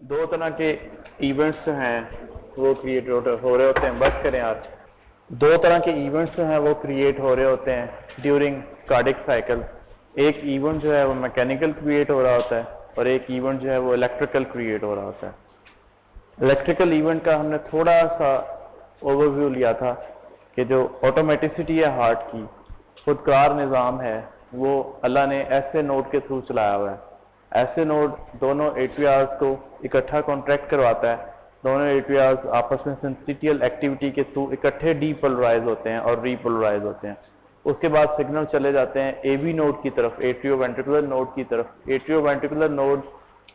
दो तरह के इवेंट्स जो हैं वो क्रिएट हो रहे होते हैं। बस करें यार। दो तरह के इवेंट्स जो हैं वो क्रिएट हो रहे होते हैं ड्यूरिंग कार्डिक साइकिल। एक इवेंट जो है वो मैकेनिकल क्रिएट हो रहा होता है और एक इवेंट जो है वो इलेक्ट्रिकल क्रिएट हो रहा होता है। इलेक्ट्रिकल इवेंट का हमने थोड़ा सा ओवरव्यू लिया था कि जो ऑटोमेटिसिटी है हार्ट की, खुदकार निज़ाम है, वो अल्लाह ने ऐसे नोड के थ्रू चलाया हुआ है। ऐसे नोड दोनों एट्रियाज को इकट्ठा कॉन्ट्रैक्ट करवाता है। दोनों एट्रियाज आपस में सिंसिटियल एक्टिविटी के थ्रू इकट्ठे डीपोलराइज होते हैं और रीपोलराइज होते हैं। उसके बाद सिग्नल चले जाते हैं एबी नोड की तरफ, एट्रियोवेंट्रिकुलर नोड की तरफ। एट्रियोवेंट्रिकुलर नोड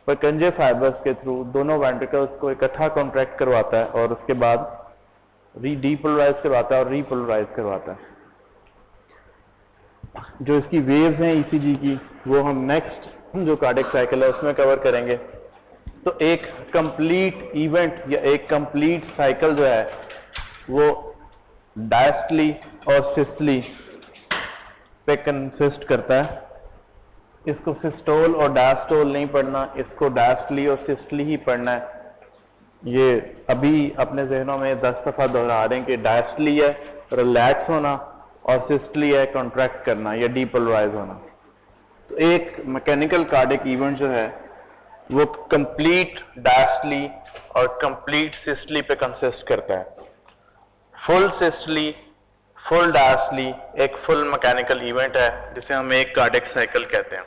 परकंजे फाइबर्स के थ्रू दोनों वेंट्रिकल्स को इकट्ठा कॉन्ट्रैक्ट करवाता है और उसके बाद डीपोलराइज करवाता है और रीपोलराइज करवाता है। जो इसकी वेव्स हैं ईसीजी की, वो हम नेक्स्ट जो कार्डिक साइकिल है उसमें कवर करेंगे। तो एक कंप्लीट इवेंट या एक कंप्लीट साइकिल जो है वो डायस्टली और सिस्टली पे कंसिस्ट करता है। इसको सिस्टोल और डायस्टोल नहीं पढ़ना, इसको डायस्टली और सिस्टली ही पढ़ना है। ये अभी अपने जहनों में 10 दफा दोहरा रहे हैं कि डायस्टली है रिलैक्स होना और सिस्टली है कॉन्ट्रैक्ट करना या डीपोलराइज होना। तो एक मैकेनिकल कार्डिक इवेंट जो है वो कंप्लीट डायस्टली और कंप्लीट सिस्टली पे कंसिस्ट करता है। फुल सिस्टली, फुल डायस्टली एक फुल मैकेनिकल इवेंट है जिसे हम एक कार्डिक साइकिल कहते हैं।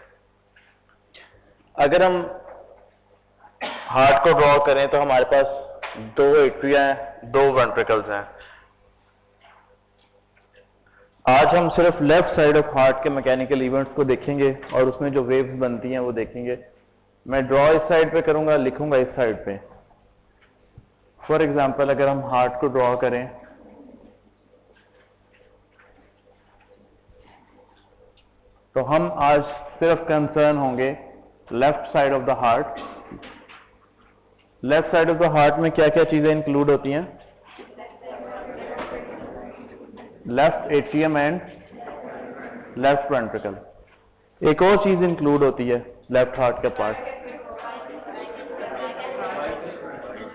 अगर हम हार्ट को ड्रॉ करें तो हमारे पास दो एट्रिया हैं, दो वेंट्रिकल्स हैं। आज हम सिर्फ लेफ्ट साइड ऑफ हार्ट के मैकेनिकल इवेंट्स को देखेंगे और उसमें जो वेव्स बनती हैं वो देखेंगे। मैं ड्रॉ इस साइड पे करूंगा, लिखूंगा इस साइड पे। फॉर एग्जांपल अगर हम हार्ट को ड्रॉ करें तो हम आज सिर्फ कंसर्न होंगे left side of the heart. Left side of the heart में क्या क्या चीजें इंक्लूड होती हैं? Left atrium and left ventricle. एक और चीज इंक्लूड होती है लेफ्ट हार्ट के पार्ट,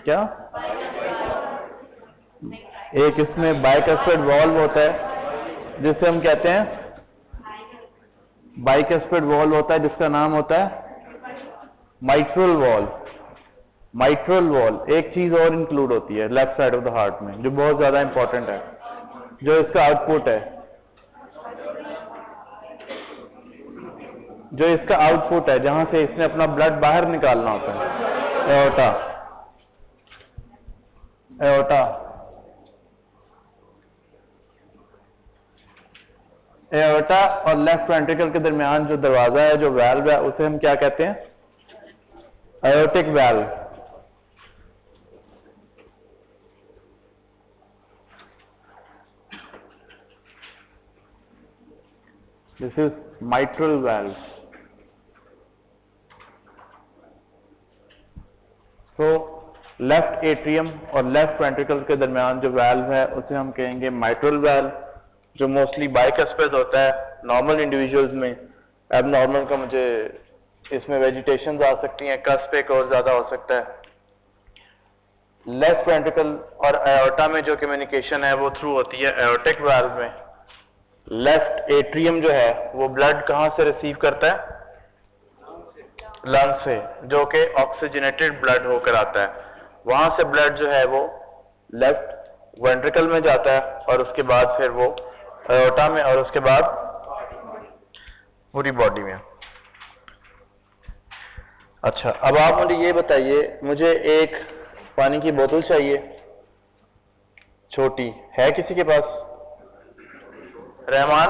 क्या? एक इसमें बाइकस्पिड वॉल्व होता है जिसे हम कहते हैं, बाइकस्पिड वॉल्व होता है जिसका नाम होता है माइट्रल वॉल्व। Mitral valve. एक चीज और इंक्लूड होती है left side of the heart में जो बहुत ज्यादा इंपॉर्टेंट है, जो इसका आउटपुट है, जो इसका आउटपुट है जहां से इसने अपना ब्लड बाहर निकालना होता है, एओर्टा। एओर्टा, एओर्टा और लेफ्ट वेंट्रिकल के दरमियान जो दरवाजा है, जो वाल्व है, उसे हम क्या कहते हैं? Aortic valve. This is mitral valve. तो लेफ्ट एट्रियम और लेफ्ट वेंट्रिकल के दरमियान जो वाल्व है उसे हम कहेंगे माइट्रल वाल्व, जो मोस्टली बाइकस्पिड होता है नॉर्मल इंडिविजुअल्स में। एबनॉर्मल का मुझे इसमें वेजिटेशन आ सकती हैं, कस्प एक और ज्यादा हो सकता है। लेफ्ट वेंट्रिकल और एओर्टा में जो कम्युनिकेशन है वो थ्रू होती है एओर्टिक वाल्व में। लेफ्ट एट्रियम जो है वो ब्लड कहां से रिसीव करता है? लंग से, जो कि ऑक्सीजनेटेड ब्लड होकर आता है। वहां से ब्लड जो है वो लेफ्ट वेंट्रिकल में जाता है और उसके बाद फिर वो एओर्टा में और उसके बाद पूरी बॉडी में। अच्छा, अब आप मुझे ये बताइए, मुझे एक पानी की बोतल चाहिए छोटी, है किसी के पास? रहमान,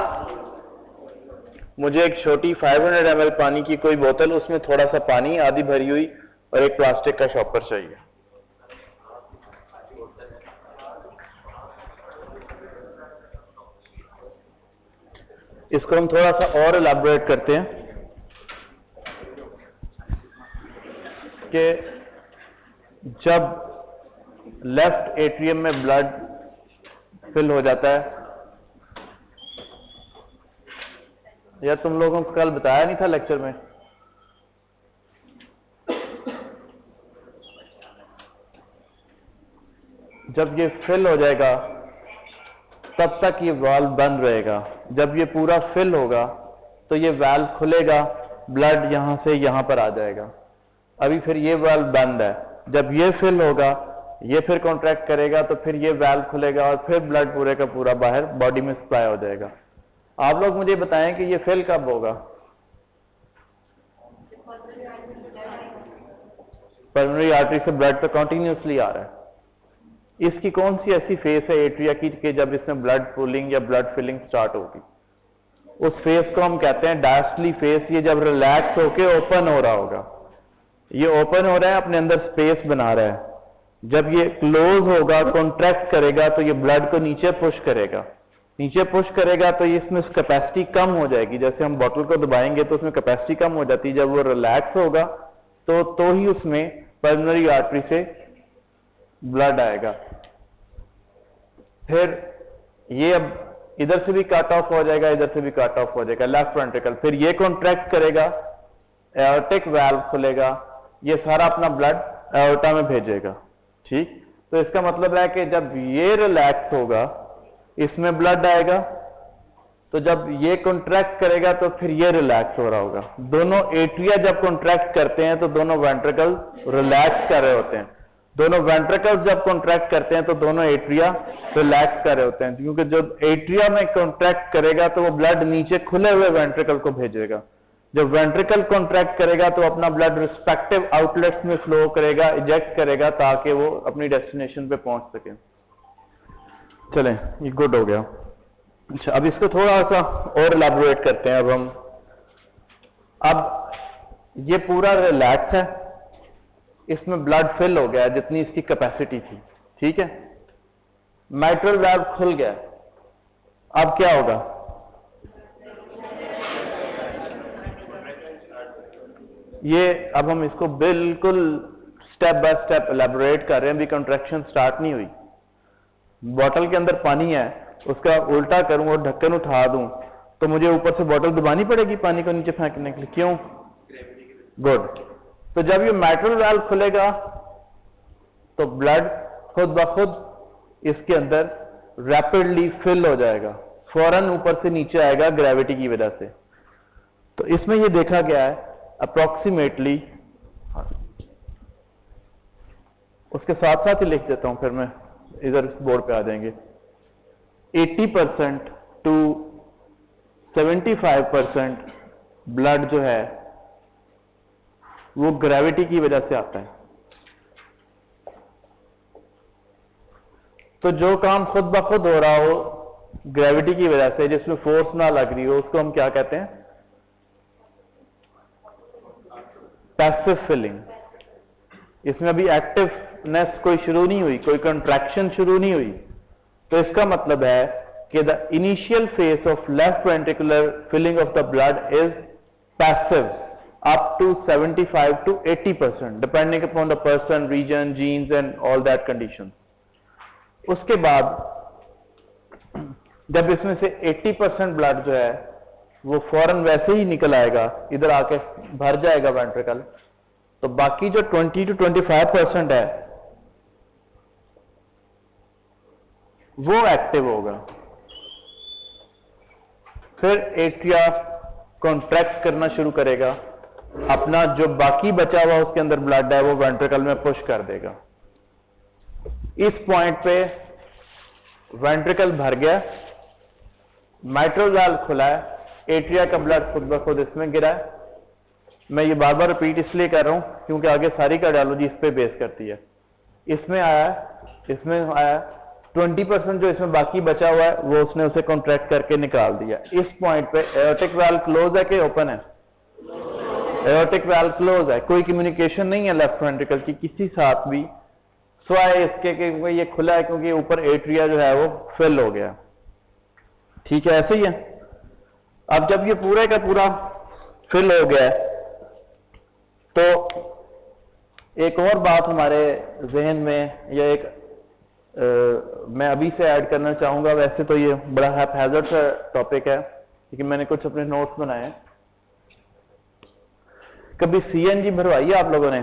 मुझे एक छोटी 500 ml पानी की कोई बोतल, उसमें थोड़ा सा पानी आधी भरी हुई और एक प्लास्टिक का शॉपर चाहिए। इसको हम थोड़ा सा और इलैबोरेट करते हैं कि जब लेफ्ट एट्रियम में ब्लड फिल हो जाता है, या तुम लोगों को कल बताया नहीं था लेक्चर में, जब ये फिल हो जाएगा तब तक ये वाल्व बंद रहेगा। जब ये पूरा फिल होगा तो ये वाल्व खुलेगा, ब्लड यहां से यहां पर आ जाएगा। अभी फिर ये वाल्व बंद है, जब ये फिल होगा ये फिर कॉन्ट्रैक्ट करेगा तो फिर ये वाल्व खुलेगा और फिर ब्लड पूरे का पूरा बाहर बॉडी में सप्लाई हो जाएगा। आप लोग मुझे बताएं कि ये फिल कब होगा? पल्मोनरी आर्टरी से ब्लड तो कंटिन्यूसली आ रहा है। इसकी कौन सी ऐसी फेस है एट्रिया की कि जब इसमें ब्लड पुलिंग या ब्लड फिलिंग स्टार्ट होगी? उस फेस को हम कहते हैं डायस्टली फेस। ये जब रिलैक्स होके ओपन हो रहा होगा, ये ओपन हो रहा है, अपने अंदर स्पेस बना रहा है। जब ये क्लोज होगा, कॉन्ट्रैक्ट करेगा तो ये ब्लड को नीचे पुश करेगा। नीचे पुश करेगा तो इसमें कैपेसिटी कम हो जाएगी। जैसे हम बोतल को दबाएंगे तो उसमें कैपेसिटी कम हो जाती है। जब वो रिलैक्स होगा तो ही उसमें पल्मोनरी आर्टरी से ब्लड आएगा। फिर ये अब इधर से भी कट ऑफ हो जाएगा, इधर से भी कट ऑफ हो जाएगा, लेफ्ट वेंट्रिकल। फिर ये कॉन्ट्रैक्ट करेगा, एओर्टिक वाल्व खुलेगा, ये सारा अपना ब्लड एओर्टा में भेजेगा। ठीक, तो इसका मतलब है कि जब ये रिलैक्स होगा इसमें ब्लड आएगा, तो जब ये कॉन्ट्रैक्ट करेगा तो फिर ये रिलैक्स हो रहा होगा। दोनों एट्रिया जब कॉन्ट्रैक्ट करते हैं तो दोनों वेंट्रिकल रिलैक्स कर रहे होते हैं। दोनों वेंट्रिकल्स जब कॉन्ट्रैक्ट करते हैं तो दोनों एट्रिया रिलैक्स कर रहे होते हैं, क्योंकि जब एट्रिया में कॉन्ट्रैक्ट करेगा तो वो ब्लड नीचे खुले हुए वेंट्रिकल को भेजेगा। जब वेंट्रिकल कॉन्ट्रैक्ट करेगा तो अपना ब्लड रिस्पेक्टिव आउटलेट्स में फ्लो करेगा, इजेक्ट करेगा, ताकि वो अपनी डेस्टिनेशन पे पहुंच सके। चलें, ये गुड हो गया। अच्छा, अब इसको थोड़ा सा और इलैबोरेट करते हैं। अब ये पूरा रिलैक्स है, इसमें ब्लड फिल हो गया जितनी इसकी कैपेसिटी थी। ठीक है, माइट्रल वाल्व खुल गया। अब क्या होगा? ये अब हम इसको बिल्कुल स्टेप बाय स्टेप इलैबोरेट कर रहे हैं। अभी कंट्रैक्शन स्टार्ट नहीं हुई। बॉटल के अंदर पानी है, उसका उल्टा करूं और ढक्कन उठा दूं तो मुझे ऊपर से बॉटल दबानी पड़ेगी पानी को नीचे फेंकने के लिए। क्यों? गुड। तो जब ये माइट्रल वाल्व खुलेगा तो ब्लड खुद ब खुद इसके अंदर रैपिडली फिल हो जाएगा, फौरन ऊपर से नीचे आएगा ग्रेविटी की वजह से। तो इसमें ये देखा गया है अप्रोक्सीमेटली, उसके साथ साथ ही लिख देता हूं, फिर मैं इधर बोर्ड पे आ जाएंगे। 80% टू 75% ब्लड जो है वो ग्रेविटी की वजह से आता है। तो जो काम खुद ब खुद हो रहा हो ग्रेविटी की वजह से, जिसमें फोर्स ना लग रही हो, उसको हम क्या कहते हैं? Passive filling. इसमें अभी एक्टिवनेस कोई शुरू नहीं हुई, कोई कंट्रैक्शन शुरू नहीं हुई। तो इसका मतलब है कि the initial phase of left ventricular filling of the blood is passive up to 75 to 80% depending upon the person, region, genes and all that conditions. उसके बाद जब इसमें से 80% ब्लड जो है वो फौरन वैसे ही निकल आएगा, इधर आके भर जाएगा वेंट्रिकल, तो बाकी जो 20 to 25% है वो एक्टिव होगा। फिर एट्रिया कॉन्ट्रैक्ट करना शुरू करेगा, अपना जो बाकी बचा हुआ उसके अंदर ब्लड है वो वेंट्रिकल में पुश कर देगा। इस पॉइंट पे वेंट्रिकल भर गया, माइट्रल वाल्व खुला है, एट्रिया का ब्लड खुद ब खुद इसमें गिरा है। मैं ये बार बार रिपीट इसलिए कर रहा हूं क्योंकि आगे सारी कार्डियोलॉजी इस पे बेस करती है। इसमें आया 20% जो इसमें बाकी बचा हुआ है वो उसने उसे कॉन्ट्रैक्ट करके निकाल दिया। इस पॉइंट पे एओर्टिक वाल्व क्लोज है कि ओपन है? एओर्टिक वाल्व क्लोज है, कोई कम्युनिकेशन नहीं है लेफ्ट वेंट्रिकल की किसी साथ भी, स्वाय इसके कि ये खुला है क्योंकि ऊपर एट्रिया जो है वो फिल हो गया। ठीक है, ऐसे ही है। अब जब ये पूरे का पूरा फिल हो गया तो एक और बात हमारे जहन में, या एक मैं अभी से ऐड करना चाहूंगा। वैसे तो ये बड़ा हैज़ार्ड सा टॉपिक है लेकिन मैंने कुछ अपने नोट्स बनाए हैं। कभी सीएनजी भरवाई है आप लोगों ने?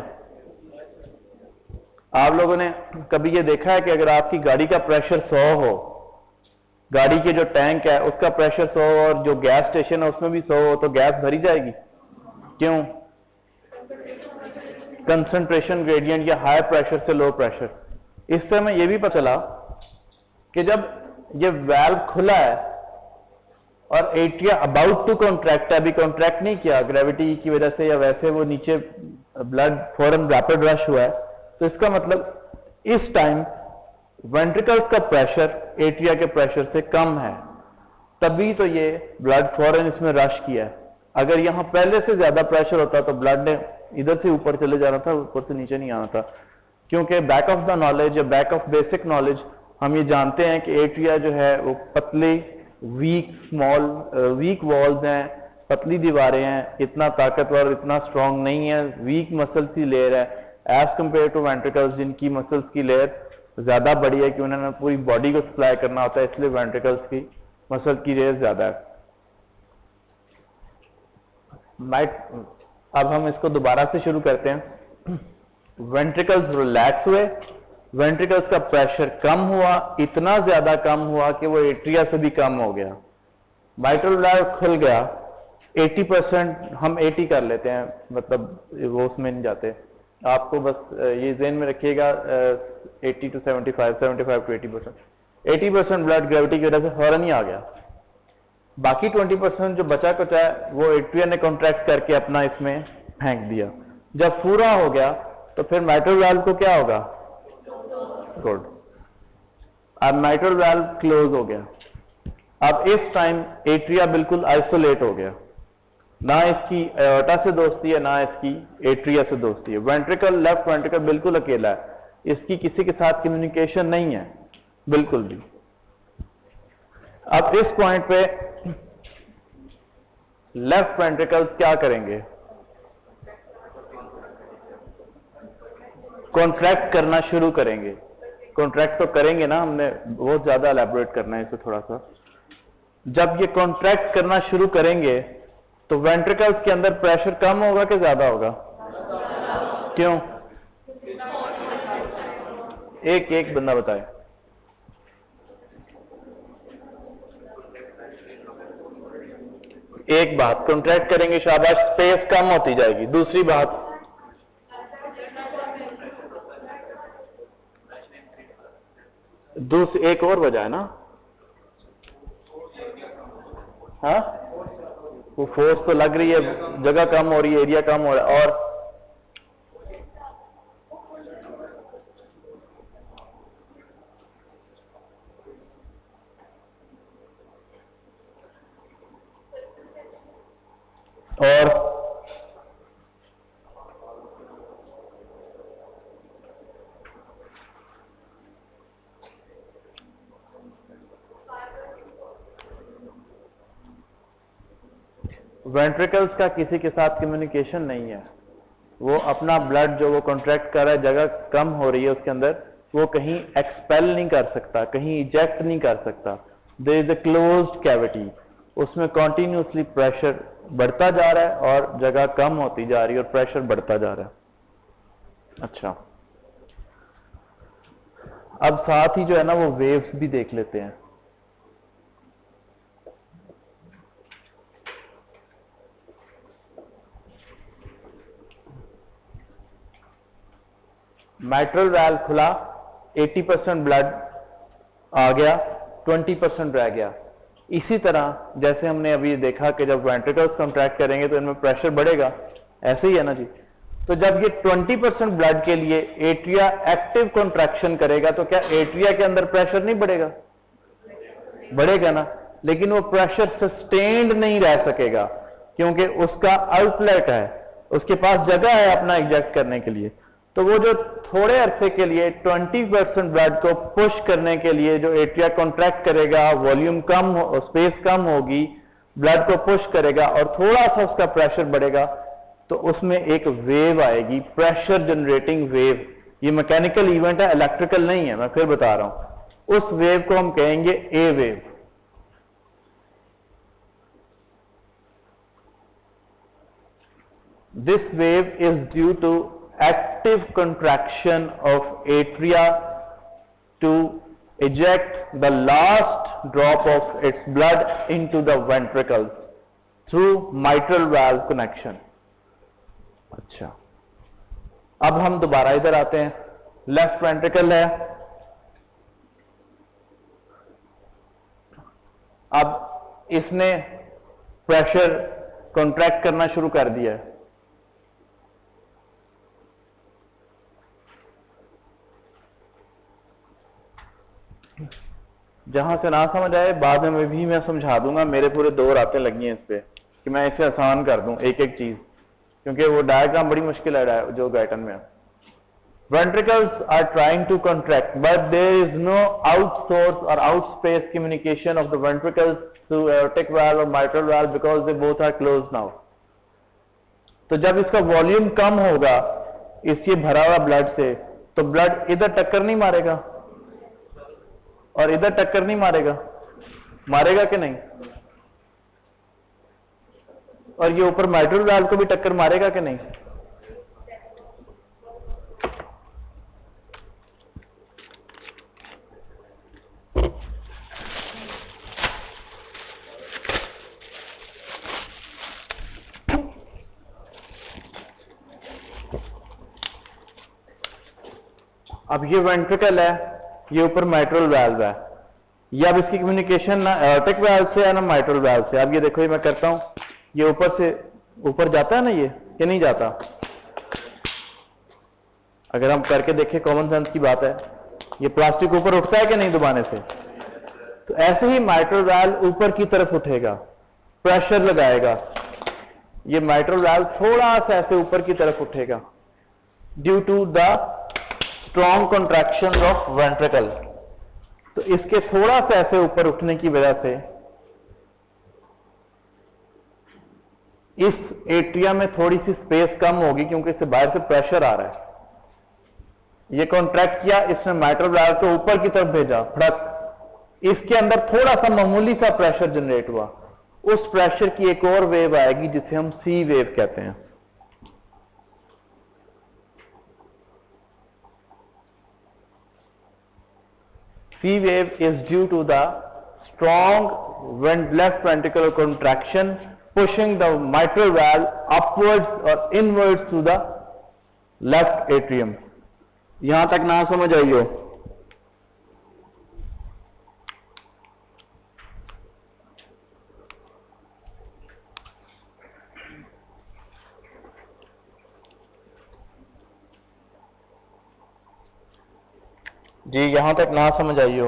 आप लोगों ने कभी ये देखा है कि अगर आपकी गाड़ी का प्रेशर 100 हो, गाड़ी के जो टैंक है उसका प्रेशर 100 और जो गैस स्टेशन है उसमें भी 100 हो, तो गैस भरी जाएगी? क्यों? कंसंट्रेशन ग्रेडियंट या हाई प्रेशर से लो प्रेशर। इससे हमें यह भी पता चला कि जब ये वाल्व खुला है और एट्रिया अबाउट टू कॉन्ट्रैक्ट है, अभी कॉन्ट्रैक्ट नहीं किया ग्रेविटी की वजह से या वैसे वो नीचे ब्लड फौरन रैपिड रश हुआ है, तो इसका मतलब इस टाइम वेंट्रिकल्स का प्रेशर एट्रिया के प्रेशर से कम है, तभी तो ये ब्लड फौरन इसमें रश किया है। अगर यहां पहले से ज्यादा प्रेशर होता तो ब्लड ने इधर से ऊपर चले जाना था, ऊपर से नीचे नहीं आना था। क्योंकि बैक ऑफ द नॉलेज या बैक ऑफ बेसिक नॉलेज हम ये जानते हैं कि एट्रिया जो है वो पतले वीक वॉल्स हैं, पतली दीवारें हैं, इतना ताकतवर इतना स्ट्रांग नहीं है, वीक मसल्स की लेयर है एज कंपेयर टू वेंट्रिकल्स जिनकी मसल्स की लेयर ज्यादा बड़ी है कि उन्होंने पूरी बॉडी को सप्लाई करना होता है, इसलिए वेंट्रिकल्स की मसल की लेयर ज्यादा है। अब हम इसको दोबारा से शुरू करते हैं। वेंट्रिकल्स रिलैक्स हुए, वेंट्रिकल्स का प्रेशर कम हुआ, इतना ज्यादा कम हुआ कि वो एट्रिया से भी कम हो गया। माइट्रल वाल्व खुल गया, 80% हम 80 कर लेते हैं, मतलब वो उसमें नहीं जाते। आपको बस ये ज़हन में रखिएगा 80 to 75, 75 to 80%। 80% ब्लड ग्रेविटी की वजह से फौरन ही आ गया। बाकी 20% जो बचा कुचा है वो एट्रिया ने कॉन्ट्रैक्ट करके अपना इसमें फेंक दिया। जब पूरा हो गया तो फिर माइट्रल वाल्व को क्या होगा? गुड। अब माइट्रल वाल्व क्लोज हो गया। अब इस टाइम एट्रिया बिल्कुल आइसोलेट हो गया, ना इसकी एओर्टा से दोस्ती है ना इसकी एट्रिया से दोस्ती है। वेंट्रिकल, लेफ्ट वेंट्रिकल बिल्कुल अकेला है, इसकी किसी के साथ कम्युनिकेशन नहीं है बिल्कुल भी। अब इस पॉइंट पे लेफ्ट वेंट्रिकल क्या करेंगे? कॉन्ट्रैक्ट करना शुरू करेंगे। कॉन्ट्रैक्ट तो करेंगे ना, हमने बहुत ज्यादा एलैबोरेट करना है इसे थोड़ा सा। जब ये कॉन्ट्रैक्ट करना शुरू करेंगे तो वेंट्रिकल्स के अंदर प्रेशर कम होगा कि ज्यादा होगा? क्यों? एक बंदा बताए। एक बात, कॉन्ट्रैक्ट करेंगे शाबाश, स्पेस कम होती जाएगी। दूसरी बात, एक और वजह है ना, हाँ, वो फोर्स तो लग रही है, जगह कम हो रही है, एरिया कम हो रहा है। और वेंट्रिकल्स का किसी के साथ कम्युनिकेशन नहीं है। वो अपना ब्लड जो वो कॉन्ट्रैक्ट कर रहा है, जगह कम हो रही है उसके अंदर, वो कहीं एक्सपेल नहीं कर सकता, कहीं इजेक्ट नहीं कर सकता। There is a closed cavity, उसमें कॉन्टिन्यूसली प्रेशर बढ़ता जा रहा है और जगह कम होती जा रही है और प्रेशर बढ़ता जा रहा है। अच्छा, अब साथ ही जो है ना वो वेव्स भी देख लेते हैं। माइट्रल वाल्व खुला, 80% ब्लड आ गया, 20% रह गया। इसी तरह जैसे हमने अभी देखा कि जब वेंट्रिकल्स कॉन्ट्रैक्ट करेंगे तो इनमें प्रेशर बढ़ेगा, ऐसे ही है ना जी। तो जब ये 20% ब्लड के लिए एट्रिया एक्टिव कॉन्ट्रैक्शन करेगा तो क्या एट्रिया के अंदर प्रेशर नहीं बढ़ेगा? बढ़ेगा ना, लेकिन वो प्रेशर सस्टेन्ड नहीं रह सकेगा क्योंकि उसका आउटलेट है, उसके पास जगह है अपना एग्जैक्ट करने के लिए। तो वो जो थोड़े अरसे के लिए 20% ब्लड को पुश करने के लिए जो एट्रिया कॉन्ट्रैक्ट करेगा, वॉल्यूम कम हो, स्पेस कम होगी, ब्लड को पुश करेगा और थोड़ा सा उसका प्रेशर बढ़ेगा, तो उसमें एक वेव आएगी, प्रेशर जनरेटिंग वेव। ये मैकेनिकल इवेंट है, इलेक्ट्रिकल नहीं है, मैं फिर बता रहा हूं। उस वेव को हम कहेंगे A wave. This wave is due to active contraction of atria to eject the last drop of its blood into the ventricles through mitral valve connection. अच्छा, अब हम दोबारा इधर आते हैं। लेफ्ट वेंट्रिकल है, अब इसने प्रेशर कॉन्ट्रैक्ट करना शुरू कर दिया है। जहां से ना समझ आए बाद में भी मैं समझा दूंगा, मेरे पूरे 2 रातें लगी हैं इस पे कि मैं इसे आसान कर दूं एक एक चीज, क्योंकि वो डायग्राम बड़ी मुश्किल है जो गाइटन में है। Ventricles are trying to contract, but there is no outsource or outspace communication of the ventricles through aortic valve or mitral valve because they both are closed now. तो जब इसका वॉल्यूम कम होगा इससे भरा हुआ ब्लड से, तो ब्लड इधर टक्कर नहीं मारेगा और इधर टक्कर नहीं मारेगा, मारेगा कि नहीं? और ये ऊपर माइट्रल वाल्व को भी टक्कर मारेगा कि नहीं? अब ये वेंट्रिकल है, ये ऊपर माइट्रल वाल्व है, ये अब इसकी कम्युनिकेशन ना एओर्टिक वाल्व से है ना माइट्रल वाल्व से। अब ये देखो, ये मैं करता हूं, ये ऊपर से ऊपर जाता है ना, ये कि नहीं जाता? अगर हम करके देखें, कॉमन सेंस की बात है, ये प्लास्टिक ऊपर उठता है कि नहीं दबाने से? तो ऐसे ही माइट्रल वाल्व ऊपर की तरफ उठेगा, प्रेशर लगाएगा, ये माइट्रल वाल्व थोड़ा सा ऐसे ऊपर की तरफ उठेगा due to the strong contraction of ventricle. तो इसके थोड़ा सा ऐसे ऊपर उठने की वजह से इस एट्रिया में थोड़ी सी स्पेस कम होगी, क्योंकि इससे बाहर से प्रेशर आ रहा है। ये कॉन्ट्रैक्ट किया, इसने माइट्रल वाल्व को ऊपर की तरफ भेजा, फड़क, इसके अंदर थोड़ा सा मामूली सा प्रेशर जनरेट हुआ, उस प्रेशर की एक और वेव आएगी जिसे हम सी वेव कहते हैं। C wave is due to the strong left ventricular contraction pushing the mitral valve upwards or inwards to the left atrium. यहां तक ना समझ आइयो? जी, यहां तक ना समझ आइयो?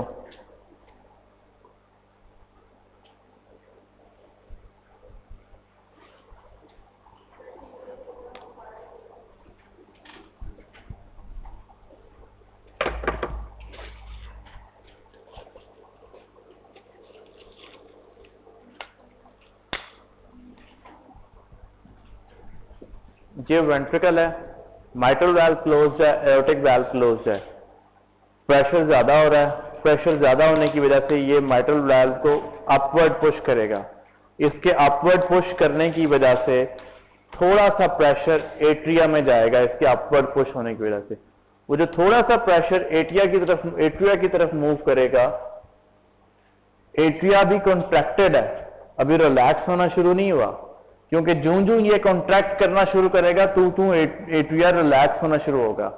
ये वेंट्रिकल है, माइट्रल वाल्व क्लोज्ड है, एओर्टिक वाल्व क्लोज्ड है, प्रेशर ज्यादा हो रहा है, प्रेशर ज्यादा होने की वजह से ये माइट्रल वाल्व को अपवर्ड पुश करेगा। इसके अपवर्ड पुश करने की वजह से थोड़ा सा प्रेशर एट्रिया में जाएगा, इसके अपवर्ड पुश होने की वजह से। वो जो थोड़ा सा प्रेशर एट्रिया की तरफ मूव करेगा, एट्रिया भी कॉन्ट्रैक्टेड है, अभी रिलैक्स होना शुरू नहीं हुआ, क्योंकि जूं जूं ये कॉन्ट्रैक्ट करना शुरू करेगा तू एट्रिया रिलैक्स होना शुरू होगा।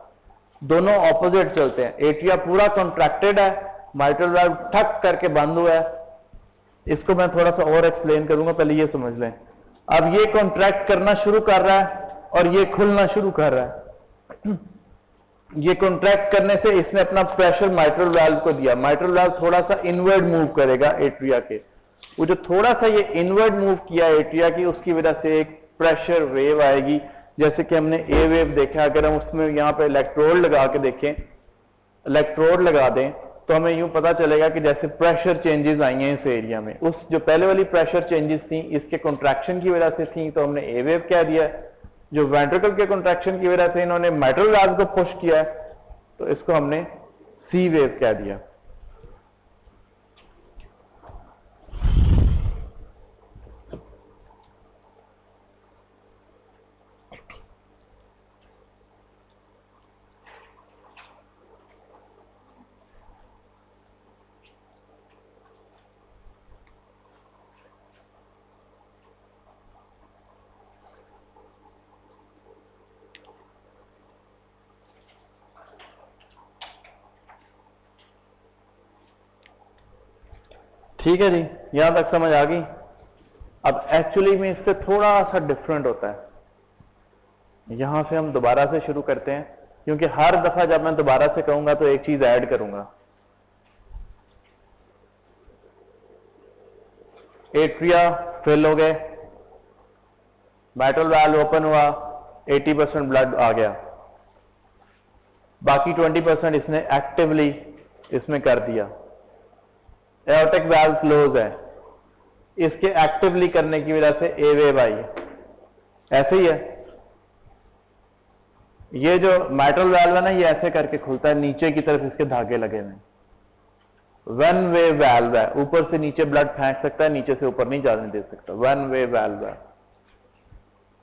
दोनों ऑपोजिट चलते हैं। एट्रिया पूरा कॉन्ट्रैक्टेड है, माइट्रल वाल्व ठक करके बंद हुआ है। इसको मैं थोड़ा सा और एक्सप्लेन करूंगा, पहले ये समझ लें। अब ये कॉन्ट्रैक्ट करना शुरू कर रहा है और ये खुलना शुरू कर रहा है। ये कॉन्ट्रैक्ट करने से इसने अपना प्रेशर माइट्रल वाल्व को दिया। माइट्रल वाल्व थोड़ा सा इनवर्ड मूव करेगा एट्रिया के। वो जो थोड़ा सा ये इनवर्ड मूव किया एट्रिया की, उसकी वजह से एक प्रेशर वेव आएगी, जैसे कि हमने ए वेव देखा। अगर हम उसमें यहाँ पे इलेक्ट्रोड लगा के देखें, इलेक्ट्रोड लगा दें, तो हमें यूं पता चलेगा कि जैसे प्रेशर चेंजेस आई हैं इस एरिया में। उस जो पहले वाली प्रेशर चेंजेस थी इसके कॉन्ट्रैक्शन की वजह से थी, तो हमने ए वेव कह दिया। जो वेंट्रिकल के कॉन्ट्रैक्शन की वजह से इन्होंने माइट्रल वाल्व को पुश किया, तो इसको हमने सी वेव कह दिया। ठीक है जी, यहां तक समझ आ गई। अब एक्चुअली में इससे थोड़ा सा डिफरेंट होता है। यहां से हम दोबारा से शुरू करते हैं, क्योंकि हर दफा जब मैं दोबारा से कहूंगा तो एक चीज ऐड करूंगा। एट्रिया फिल हो गए, mitral valve ओपन हुआ, 80% ब्लड आ गया, बाकी 20% इसने एक्टिवली इसमें कर दिया। एओर्टिक वाल्व क्लोज है, इसके एक्टिवली करने की वजह से ए वेव आई, ऐसे ही है। ये जो mitral valve है ना, ये ऐसे करके खुलता है, नीचे की तरफ इसके धागे लगे हुए। वन वे वाल्व है, ऊपर से नीचे ब्लड फेंक सकता है, नीचे से ऊपर नहीं जाने दे सकता, वन वे वाल्व है।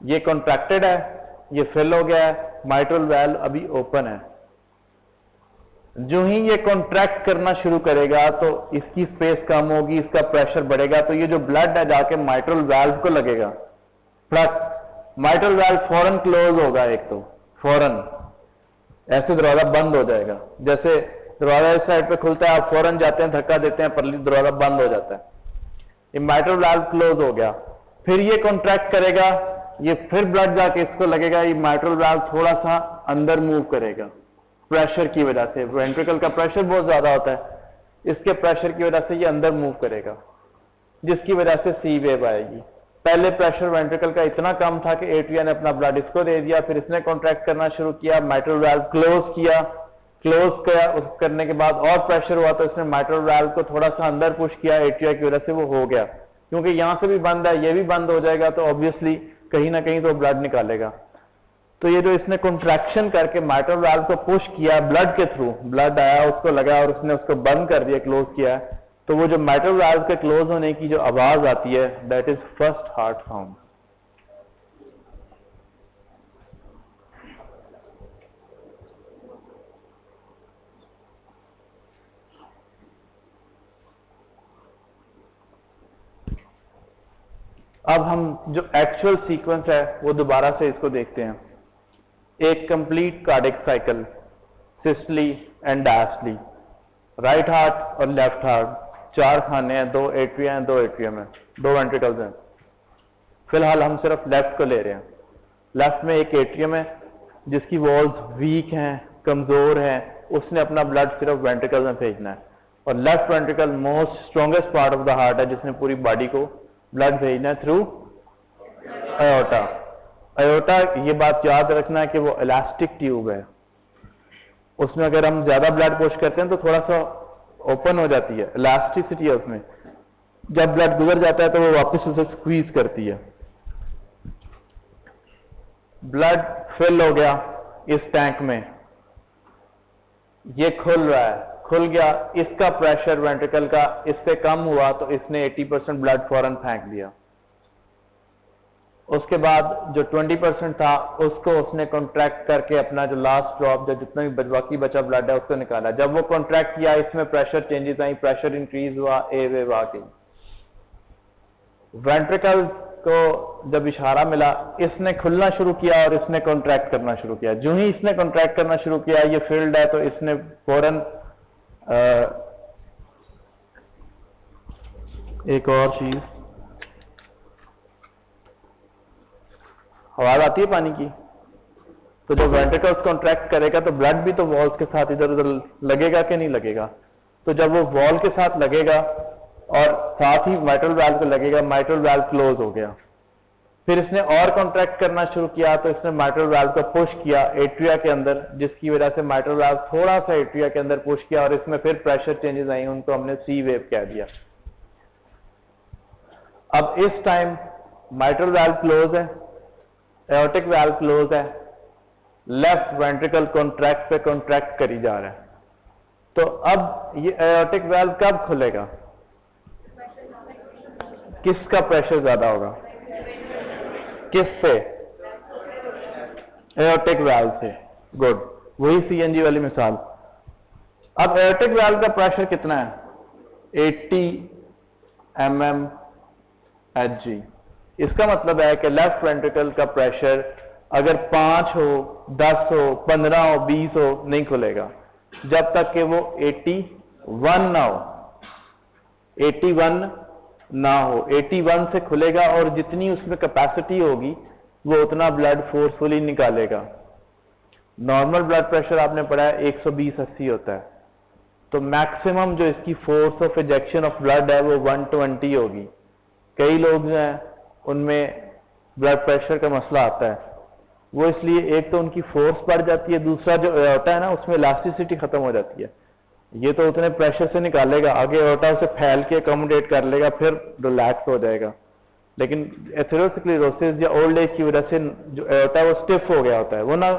ये कॉन्ट्रैक्टेड है, ये फिल हो गया है, mitral valve अभी ओपन है। जो ही ये कॉन्ट्रैक्ट करना शुरू करेगा तो इसकी स्पेस कम होगी, इसका प्रेशर बढ़ेगा, तो ये जो ब्लड है जाके mitral valve को लगेगा। प्लस mitral valve फौरन क्लोज होगा, एक तो फौरन ऐसे दरवाजा बंद हो जाएगा। जैसे दरवाजा इस साइड पे खुलता है, आप फौरन जाते हैं, धक्का देते हैं, पर दरवाजा बंद हो जाता है। ये mitral valve क्लोज हो गया, फिर ये कॉन्ट्रैक्ट करेगा, ये फिर ब्लड जाके इसको लगेगा, ये mitral valve थोड़ा सा अंदर मूव करेगा प्रेशर की वजह से। वेंट्रिकल का प्रेशर बहुत ज्यादा होता है, इसके प्रेशर की वजह से ये अंदर मूव करेगा, जिसकी वजह से सी वेव आएगी। पहले प्रेशर वेंट्रिकल का इतना कम था कि एट्रिया ने अपना ब्लड इसको दे दिया, फिर इसने कॉन्ट्रैक्ट करना शुरू किया, mitral valve क्लोज किया, उस करने के बाद और प्रेशर हुआ तो इसने mitral valve को थोड़ा सा अंदर पुश किया, एट्रिया की वजह से वो हो गया। क्योंकि यहां से भी बंद है, ये भी बंद हो जाएगा, तो ऑब्वियसली कहीं ना कहीं तो ब्लड निकालेगा। तो ये जो इसने कॉन्ट्रैक्शन करके mitral valve को पुश किया ब्लड के थ्रू, ब्लड आया, उसको लगा और उसने उसको बंद कर दिया, क्लोज किया, तो वो जो mitral valve के क्लोज होने की जो आवाज आती है, that is first heart sound. अब हम जो एक्चुअल सीक्वेंस है वो दोबारा से इसको देखते हैं। एक complete cardiac cycle, systole and diastole, right heart और लेफ्ट हार्ट, 4 खाने हैं, 2 एट्रिया हैं, 2 एट्रियम है, 2 वेंट्रिकल्स हैं। फिलहाल हम सिर्फ लेफ्ट को ले रहे हैं। लेफ्ट में एक एट्रियम है जिसकी वॉल्स वीक हैं, कमजोर हैं, उसने अपना ब्लड सिर्फ वेंट्रिकल में भेजना है। और left ventricle most strongest part of the heart है, जिसने पूरी बॉडी को ब्लड भेजना है थ्रू अयोर्टा। अयोर्टा, ये बात याद रखना है कि वो इलास्टिक ट्यूब है, उसमें अगर हम ज्यादा ब्लड पुश करते हैं तो थोड़ा सा ओपन हो जाती है, इलास्टिसिटी है उसमें। जब ब्लड गुजर जाता है तो वो वापस उसे स्क्वीज करती है। ब्लड फिल हो गया इस टैंक में, ये खुल रहा है, खुल गया, इसका प्रेशर वेंट्रिकल का इससे कम हुआ तो इसने 80% ब्लड फौरन फेंक दिया। उसके बाद जो 20% था उसको उसने कॉन्ट्रैक्ट करके अपना जो लास्ट ड्रॉप, जो जितना भी बाकी बचा ब्लड है, उसको निकाला। जब वो कॉन्ट्रैक्ट किया, इसमें प्रेशर चेंजेस आई, प्रेशर इंक्रीज हुआ, ए वेव आ गई। वेंट्रिकल को जब इशारा मिला, इसने खुलना शुरू किया और इसने कॉन्ट्रैक्ट करना शुरू किया। जो ही इसने कॉन्ट्रैक्ट करना शुरू किया, ये फील्ड है तो इसने फौरन एक और चीज, आवाज आती है पानी की, तो जब वेंट्रिकल्स कॉन्ट्रैक्ट करेगा तो ब्लड भी तो वॉल्स के साथ इधर उधर लगेगा कि नहीं लगेगा। तो जब वो वॉल के साथ लगेगा और साथ ही mitral valve को लगेगा, mitral valve क्लोज हो गया। फिर इसने और कॉन्ट्रैक्ट करना शुरू किया तो इसने mitral valve को पुश किया एट्रिया के अंदर, जिसकी वजह से mitral valve थोड़ा सा एट्रिया के अंदर पुश किया और इसमें फिर प्रेशर चेंजेस आई, उनको हमने सी वेव कह दिया। अब इस टाइम mitral valve क्लोज है, एओर्टिक वाल्व क्लोज है, लेफ्ट वेंट्रिकल कॉन्ट्रैक्ट पे कॉन्ट्रैक्ट करी जा रहा है। तो अब ये एओर्टिक वाल्व कब खुलेगा? किसका प्रेशर ज्यादा होगा? किससे? एओर्टिक वाल्व से। गुड, वही सीएनजी वाली मिसाल। अब एओर्टिक वाल्व का प्रेशर कितना है? 80 mmHg। इसका मतलब है कि लेफ्ट वेंट्रिकल का प्रेशर अगर 5 हो, 10 हो, 15 हो, 20 हो, नहीं खुलेगा जब तक कि वो 81 ना हो। 81 ना हो, 81 से खुलेगा और जितनी उसमें कैपेसिटी होगी वो उतना ब्लड फोर्सफुली निकालेगा। नॉर्मल ब्लड प्रेशर आपने पढ़ा है 120/80 होता है, तो मैक्सिमम जो इसकी force of ejection of blood है वो 120 होगी। कई लोग जो हैं उनमें ब्लड प्रेशर का मसला आता है, वो इसलिए एक तो उनकी फोर्स बढ़ जाती है, दूसरा जो एओर्टा है ना उसमें इलास्टिसिटी खत्म हो जाती है। ये तो उतने प्रेशर से निकालेगा, आगे एओर्टा उसे फैल के अकोमोडेट कर लेगा, फिर रिलैक्स हो जाएगा। लेकिन एथेरोस्क्लेरोसिस या ओल्ड एज की वजह से जो एओर्टा है वो स्टिफ हो गया होता है, वो ना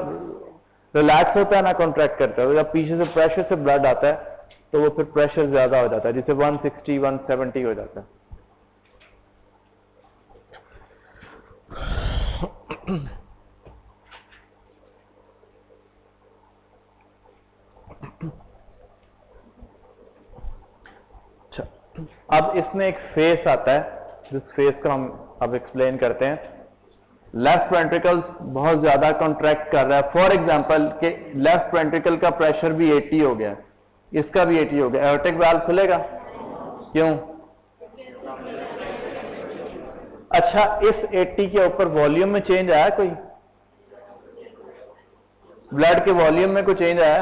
रिलैक्स होता है ना कॉन्ट्रैक्ट करता है। जब पीछे से प्रेशर से ब्लड आता है तो वो फिर प्रेशर ज्यादा हो जाता है, जिसे 160 170 हो जाता है। अच्छा, अब इसमें एक फेस आता है, जिस फेस को हम अब एक्सप्लेन करते हैं। लेफ्ट वेंट्रिकल बहुत ज्यादा कॉन्ट्रैक्ट कर रहा है, फॉर एग्जांपल कि लेफ्ट वेंट्रिकल का प्रेशर भी 80 हो गया, इसका भी 80 हो गया, एओर्टिक वाल्व खुलेगा? क्यों? अच्छा, इस 80 के ऊपर वॉल्यूम में चेंज आया? कोई ब्लड के वॉल्यूम में कोई चेंज आया?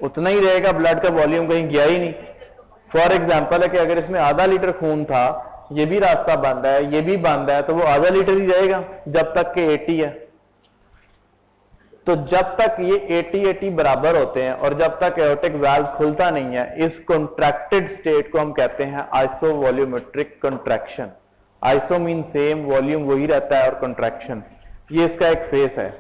उतना ही रहेगा, ब्लड का वॉल्यूम कहीं गया ही नहीं। फॉर एग्जांपल है कि अगर इसमें आधा लीटर खून था, ये भी रास्ता बंद है, ये भी बंद है, तो वो आधा लीटर ही रहेगा जब तक कि 80 है। तो जब तक ये 80 बराबर होते हैं और जब तक एओर्टिक वाल्व खुलता नहीं है, इस कॉन्ट्रैक्टेड स्टेट को हम कहते हैं isovolumetric contraction. Iso mean same, volume वही रहता है और कॉन्ट्रैक्शन, ये इसका एक फेस है।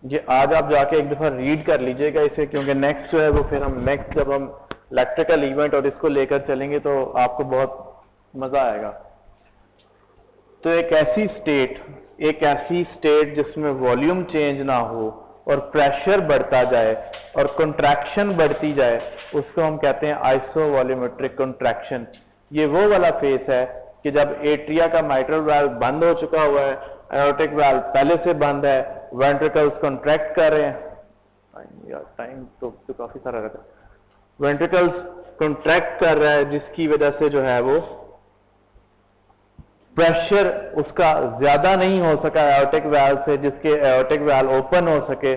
ये आज आप जाके एक दफा रीड कर लीजिएगा इसे, क्योंकि नेक्स्ट जो है वो फिर हम नेक्स्ट जब हम इलेक्ट्रिकल इवेंट और इसको लेकर चलेंगे तो आपको बहुत मजा आएगा। तो एक ऐसी स्टेट जिसमें वॉल्यूम चेंज ना हो और प्रेशर बढ़ता जाए और कंट्रैक्शन बढ़ती जाए, उसको हम कहते हैं आइसोवॉल्यूमेट्रिक कंट्रैक्शन। ये वो वाला फेस है कि जब एट्रिया का माइट्रल वाल्व बंद हो चुका हुआ है, एओर्टिक वाल्व पहले से बंद है, वेंट्रिकल्स कॉन्ट्रैक्ट कर रहे हैं, टाइम तो काफी सारा रहता है, वेंट्रिकल्स कॉन्ट्रैक्ट कर रहा है, जिसकी वजह से जो है वो प्रेशर उसका ज्यादा नहीं हो सका एओर्टिक वाल्व से, जिसके एओर्टिक वाल्व ओपन हो सके।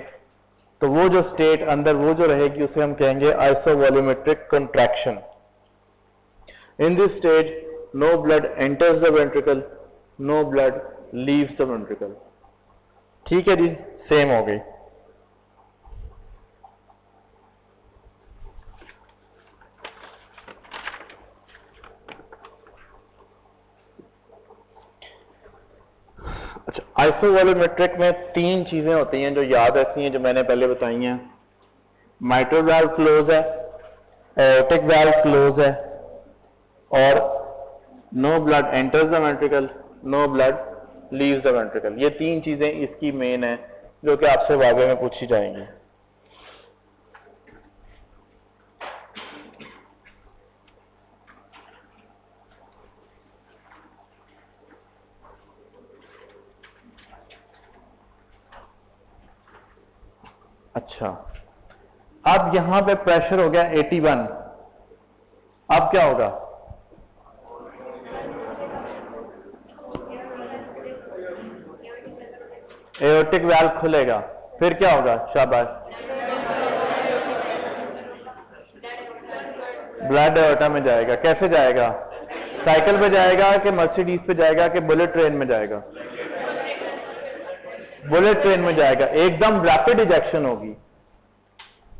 तो वो जो स्टेट अंदर वो जो रहेगी उसे हम कहेंगे isovolumetric contraction. In this stage no blood enters the ventricle, no blood leaves the ventricle. ठीक है जी, सेम हो गई। अच्छा, आइसोवॉल्यूमेट्रिक में 3 चीजें होती हैं जो याद रखनी है, जो मैंने पहले बताई हैं। माइट्रल वाल्व क्लोज है, एओर्टिक वाल्व क्लोज है, और no blood enters the ventricle, no blood leaves the ventricle. ये 3 चीजें इसकी मेन है जो कि आपसे वाक़े में पूछी जाएंगी। अच्छा, अब यहां पे प्रेशर हो गया 81, अब क्या होगा? एओर्टिक वाल्व खुलेगा, फिर क्या होगा? शाबाश, ब्लड एओर्टा में जाएगा। कैसे जाएगा? साइकिल पे जाएगा कि मर्सिडीज पे जाएगा कि बुलेट ट्रेन में जाएगा? बुलेट ट्रेन में जाएगा, एकदम रैपिड इजेक्शन होगी।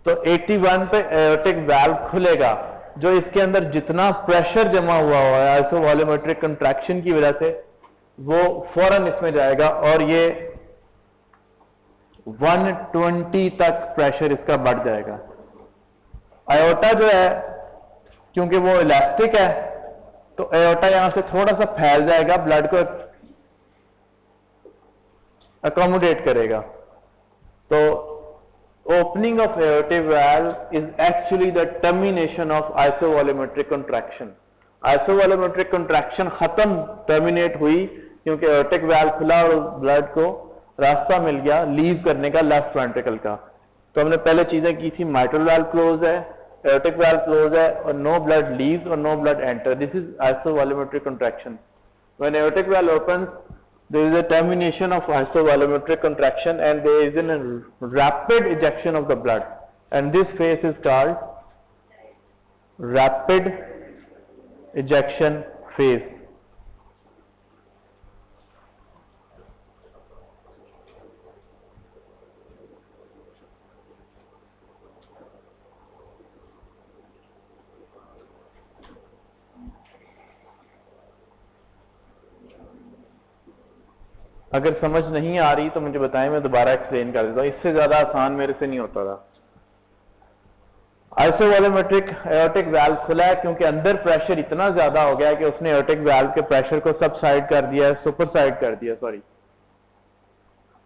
तो 81 पे एओर्टिक वाल्व खुलेगा, जो इसके अंदर जितना प्रेशर जमा हुआ है आइसोवॉल्यूमेट्रिक कंट्रैक्शन की वजह से, वो फौरन इसमें जाएगा और ये 120 तक प्रेशर इसका बढ़ जाएगा। एओर्टा जो है, क्योंकि वो इलास्टिक है, तो एओर्टा यहां से थोड़ा सा फैल जाएगा, ब्लड को अकोमोडेट करेगा। तो opening of aortic valve is actually the termination of isovolumetric contraction. Isovolumetric contraction खत्म, टर्मिनेट हुई, क्योंकि एओर्टिक वाल्व खुला और ब्लड को रास्ता मिल गया लीव करने का लेफ्ट वेंट्रिकल का। तो हमने पहले चीजें की थी, माइट्रल वाल्व क्लोज है, एओर्टिक वाल्व क्लोज है, और नो ब्लड लीव्स और no blood enter. This is isovolumetric contraction. When aortic valve opens, there is a termination of isovolumetric contraction and there is a rapid ejection of the blood, and this phase is called rapid ejection phase. अगर समझ नहीं आ रही तो मुझे बताएं, मैं दोबारा explain कर देता हूं, इससे ज्यादा आसान मेरे से नहीं होता था। आइसोवॉल्यूमेट्रिक एओर्टिक वाल्व खुला है क्योंकि अंदर प्रेशर इतना ज्यादा हो गया है कि उसने एओर्टिक वाल्व के प्रेशर को सबसाइड कर दिया है, सुपरसाइड कर दिया, सॉरी।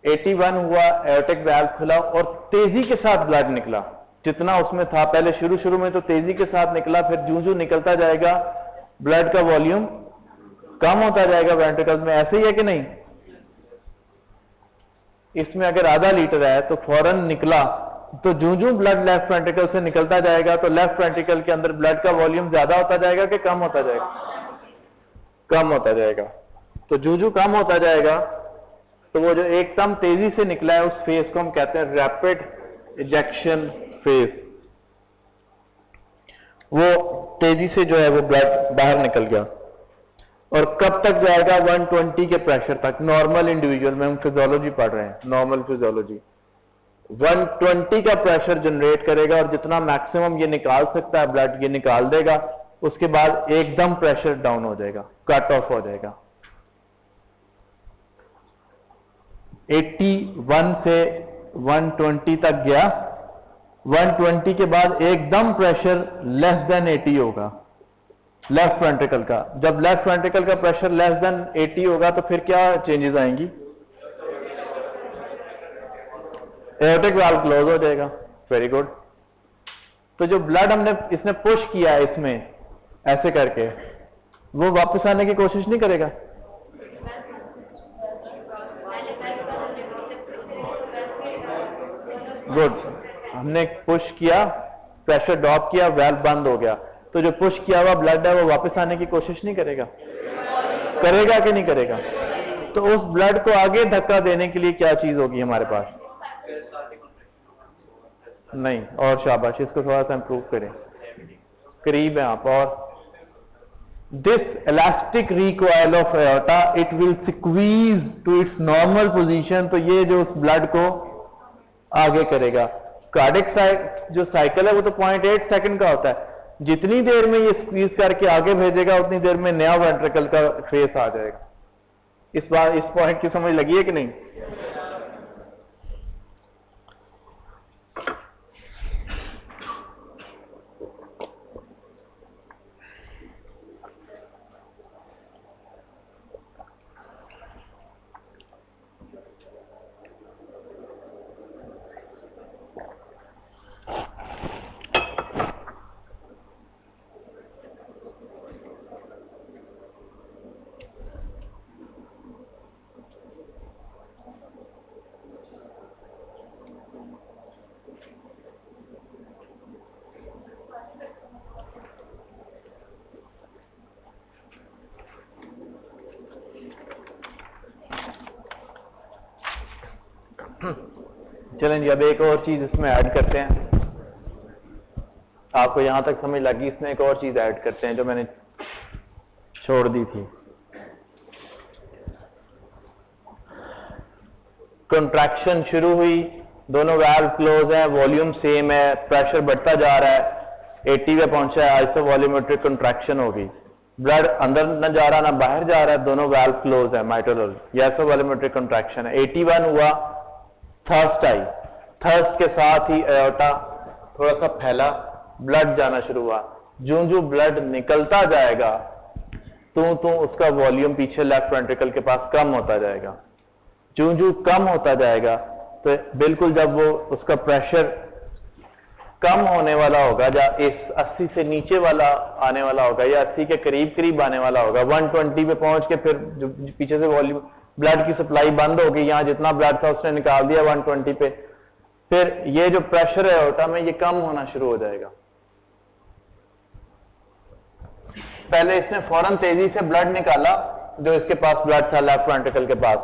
81 हुआ, एओर्टिक वाल्व खुला और तेजी के साथ ब्लड निकला, जितना उसमें था। पहले शुरू में तो तेजी के साथ निकला, फिर जूं निकलता जाएगा ब्लड का वॉल्यूम कम होता जाएगा वेंट्रिकल्स में। ऐसे ही है कि नहीं? इसमें अगर आधा लीटर है तो फौरन निकला, तो जूं ब्लड लेफ्ट वेंट्रिकल से निकलता जाएगा तो लेफ्ट वेंट्रिकल के अंदर ब्लड का वॉल्यूम ज्यादा होता जाएगा कि कम होता जाएगा? कम होता जाएगा। तो जूं कम होता जाएगा तो वो जो एकदम तेजी से निकला है उस फेज को हम कहते हैं रैपिड इजेक्शन फेज। वो तेजी से जो है वो ब्लड बाहर निकल गया। और कब तक जाएगा? 120 के प्रेशर तक। नॉर्मल इंडिविजुअल में हम फिजियोलॉजी पढ़ रहे हैं, नॉर्मल फिजियोलॉजी 120 का प्रेशर जनरेट करेगा और जितना मैक्सिमम ये निकाल सकता है ब्लड ये निकाल देगा। उसके बाद एकदम प्रेशर डाउन हो जाएगा, कट ऑफ हो जाएगा। 81 से 120 तक गया, 120 के बाद एकदम प्रेशर लेस देन 80 होगा लेफ्ट वेंट्रिकल का। जब लेफ्ट वेंट्रिकल का प्रेशर लेस देन 80 होगा तो फिर क्या चेंजेस आएंगी? एओर्टिक वाल्व क्लोज हो जाएगा। Very good. तो जो ब्लड इसने पुश किया है इसमें ऐसे करके, वो वापस आने की कोशिश नहीं करेगा? गुड। हमने पुश किया, प्रेशर ड्रॉप किया, वाल्व बंद हो गया। तो जो पुश किया हुआ ब्लड है वो वापस आने की कोशिश नहीं करेगा? करेगा कि नहीं करेगा? तो उस ब्लड को आगे धक्का देने के लिए क्या चीज होगी हमारे पास? नहीं, और शाबाश, इसको थोड़ा सा इंप्रूव करें, करीब है आप। और this elastic recoil of aorta it will squeeze to its normal position. तो ये जो उस ब्लड को आगे करेगा। कार्डिक जो साइकिल है वो तो 0.8 सेकंड का होता है। जितनी देर में ये स्क्वीज करके आगे भेजेगा उतनी देर में नया वेंट्रिकल का फेस आ जाएगा। इस पॉइंट की समझ लगी है कि नहीं? चलें जी, अब एक और चीज इसमें ऐड करते हैं। आपको यहां तक समझ लगी, इसमें एक और चीज ऐड करते हैं जो मैंने छोड़ दी थी। कंट्रैक्शन शुरू हुई, दोनों वाल्व क्लोज है, वॉल्यूम सेम है, प्रेशर बढ़ता जा रहा है, 80 पे पहुंचा है, आइसोवॉल्यूमेट्रिक कंट्रैक्शन होगी। ब्लड अंदर न जा रहा ना बाहर जा रहा है, दोनों वाल्व क्लोज है, माइट्रल, ये आइसोवॉल्यूमेट्रिक कंट्रैक्शन है। 81 हुआ, थर्स्ट आई, थर्स्ट के साथ ही एओर्टा थोड़ा सा फैला, ब्लड जाना शुरू हुआ। जो ब्लड निकलता जाएगा तो उसका वॉल्यूम पीछे लेफ्ट वेंट्रिकल के पास कम होता जाएगा। जो कम होता जाएगा तो बिल्कुल जब वो उसका प्रेशर कम होने वाला होगा, या इस 80 से नीचे वाला आने वाला होगा, या 80 के करीब करीब आने वाला होगा। 120 पे पहुंच के फिर जो पीछे से वॉल्यूम ब्लड की सप्लाई बंद होगी, यहाँ जितना ब्लड था उसने निकाल दिया 120 पे, फिर ये जो प्रेशर है एओर्टा में ये कम होना शुरू हो जाएगा। पहले इसने फौरन तेजी से ब्लड निकाला, जो इसके पास ब्लड था लेफ्ट वेंट्रिकल के पास,